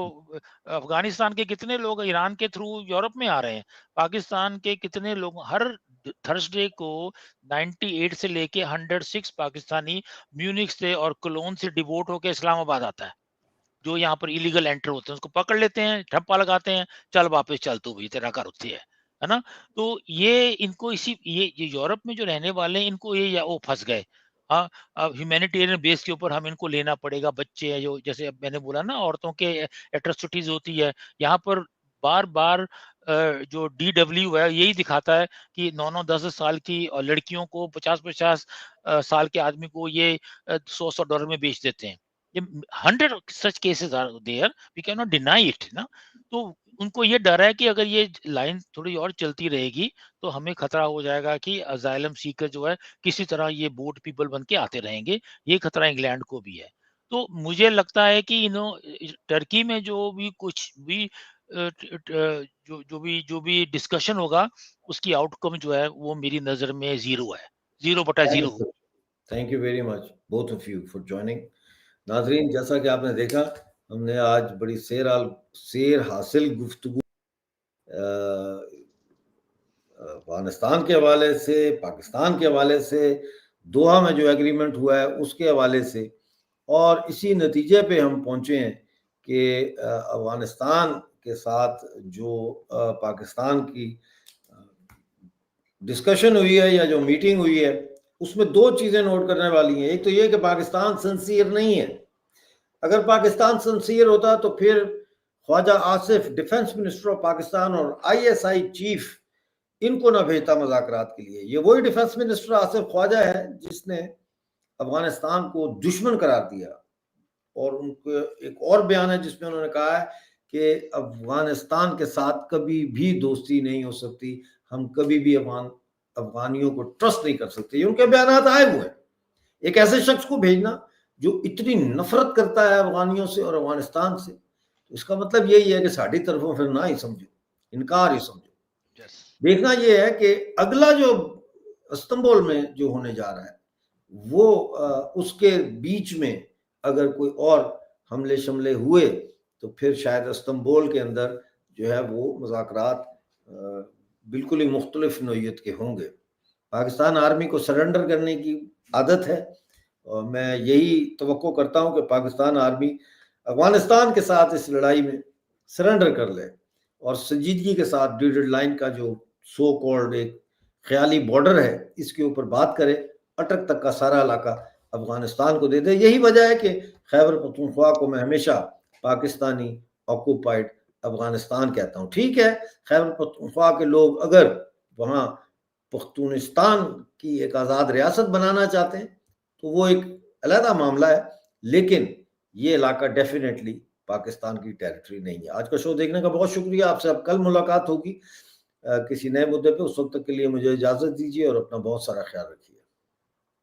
अफगानिस्तान के कितने लोग ईरान के थ्रू यूरोप में आ रहे हैं, पाकिस्तान के कितने लोग हर थर्सडे को 98 से लेके 106 पाकिस्तानी म्यूनिख से और कोलोन से डिवोट होकर इस्लामाबाद आता है, जो यहाँ पर इलीगल एंटर होते हैं, उसको पकड़ लेते हैं, ठप्पा लगाते हैं, चल वापस चल तू भी, तेरा घर उत्थे है ना? तो ये इनको ये यूरोप में जो रहने वाले हैं, इनको ये या वो फंस गए। हाँ, अब ह्यूमैनिटेरियन बेस के ऊपर हम इनको लेना पड़ेगा। बच्चे हैं जो, जैसे अब मैंने बोला ना, औरतों के एट्रोसिटीज होती है यहाँ पर बार-बार। जो डीडब्ल्यू है यही दिखाता है कि 9-9 10-10 साल की और लड़कियों को 50-50 साल के आदमी को ये $100-100 में बेच देते हैं। ये 100 such cases are there, we can not deny it ना। तो उनको ये डर है कि अगर ये लाइन थोड़ी और चलती रहेगी तो हमें खतरा हो जाएगा कि अजाइलम सीकर जो है किसी तरह ये बोट पीपल बन के आते रहेंगे। ये खतरा इंग्लैंड को भी है। तो मुझे लगता है कि टर्की में जो भी कुछ भी जो भी डिस्कशन होगा, उसकी आउटकम जो है वो मेरी नजर में 0 है, 0/0। Thank you very much both of you for joining. नाजरीन, जैसा कि आपने देखा, हमने आज बड़ी शेर हासिल गुफ्तगू अफगानिस्तान के हवाले से, पाकिस्तान के हवाले से, दोहा में जो एग्रीमेंट हुआ है उसके हवाले से, और इसी नतीजे पे हम पहुंचे हैं कि अफगानिस्तान के साथ जो पाकिस्तान की डिस्कशन हुई है या जो मीटिंग हुई है, उसमें 2 चीजें नोट करने वाली हैं। एक तो ये कि पाकिस्तान सिंसियर नहीं है। अगर पाकिस्तान सिंसियर होता तो फिर Khwaja Asif, defence minister of Pakistan, और ISI चीफ, इनको ना भेजता मुज़ाकरात के लिए। ये वही डिफेंस मिनिस्टर आसिफ ख्वाजा है जिसने अफगानिस्तान को दुश्मन करार दिया। और उनको एक और बयान है जिसमें उन्होंने कहा है कि अफगानिस्तान के साथ कभी भी दोस्ती नहीं हो सकती, हम कभी भी अफगानियों को ट्रस्ट नहीं कर सकते। ये उनके बयान आए हुए हैं। एक ऐसे शख्स को भेजना जो इतनी नफरत करता है अफगानियों से और अफगानिस्तान से, तो इसका मतलब यही है कि साड़ी तरफों फिर ना ही समझो, इनकार ही समझो। देखना यह है कि अगला जो इस्तांबुल में जो होने जा रहा है, वो उसके बीच में अगर कोई और हमले शमले हुए तो फिर शायद इस्तांबुल के अंदर जो है वो मुज़ाकरात बिल्कुल ही मुख्तलिफ नौइयत के होंगे। पाकिस्तान आर्मी को सरेंडर करने की आदत है, और मैं यही तवक्को करता हूं कि पाकिस्तान आर्मी अफगानिस्तान के साथ इस लड़ाई में सरेंडर कर ले और संजीदगी के साथ डिडेड लाइन का जो सो कॉल्ड एक ख्याली बॉर्डर है, इसके ऊपर बात करे, अटक तक का सारा इलाका अफगानिस्तान को दे दे। यही वजह है कि खैबर पख्तूनख्वा को मैं हमेशा पाकिस्तानी ऑक्यूपाइड अफगानिस्तान कहता हूँ। ठीक है, खैबर पख्तूनख्वा के लोग अगर वहाँ पख्तूनिस्तान की एक आज़ाद रियासत बनाना चाहते हैं तो वो एक अलग मामला है, लेकिन ये इलाका डेफिनेटली पाकिस्तान की टेरिटरी नहीं है। आज का शो देखने का बहुत शुक्रिया। आपसे अब कल मुलाकात होगी किसी नए मुद्दे पे। उस वक्त तक के लिए मुझे इजाज़त दीजिए और अपना बहुत सारा ख्याल रखिए।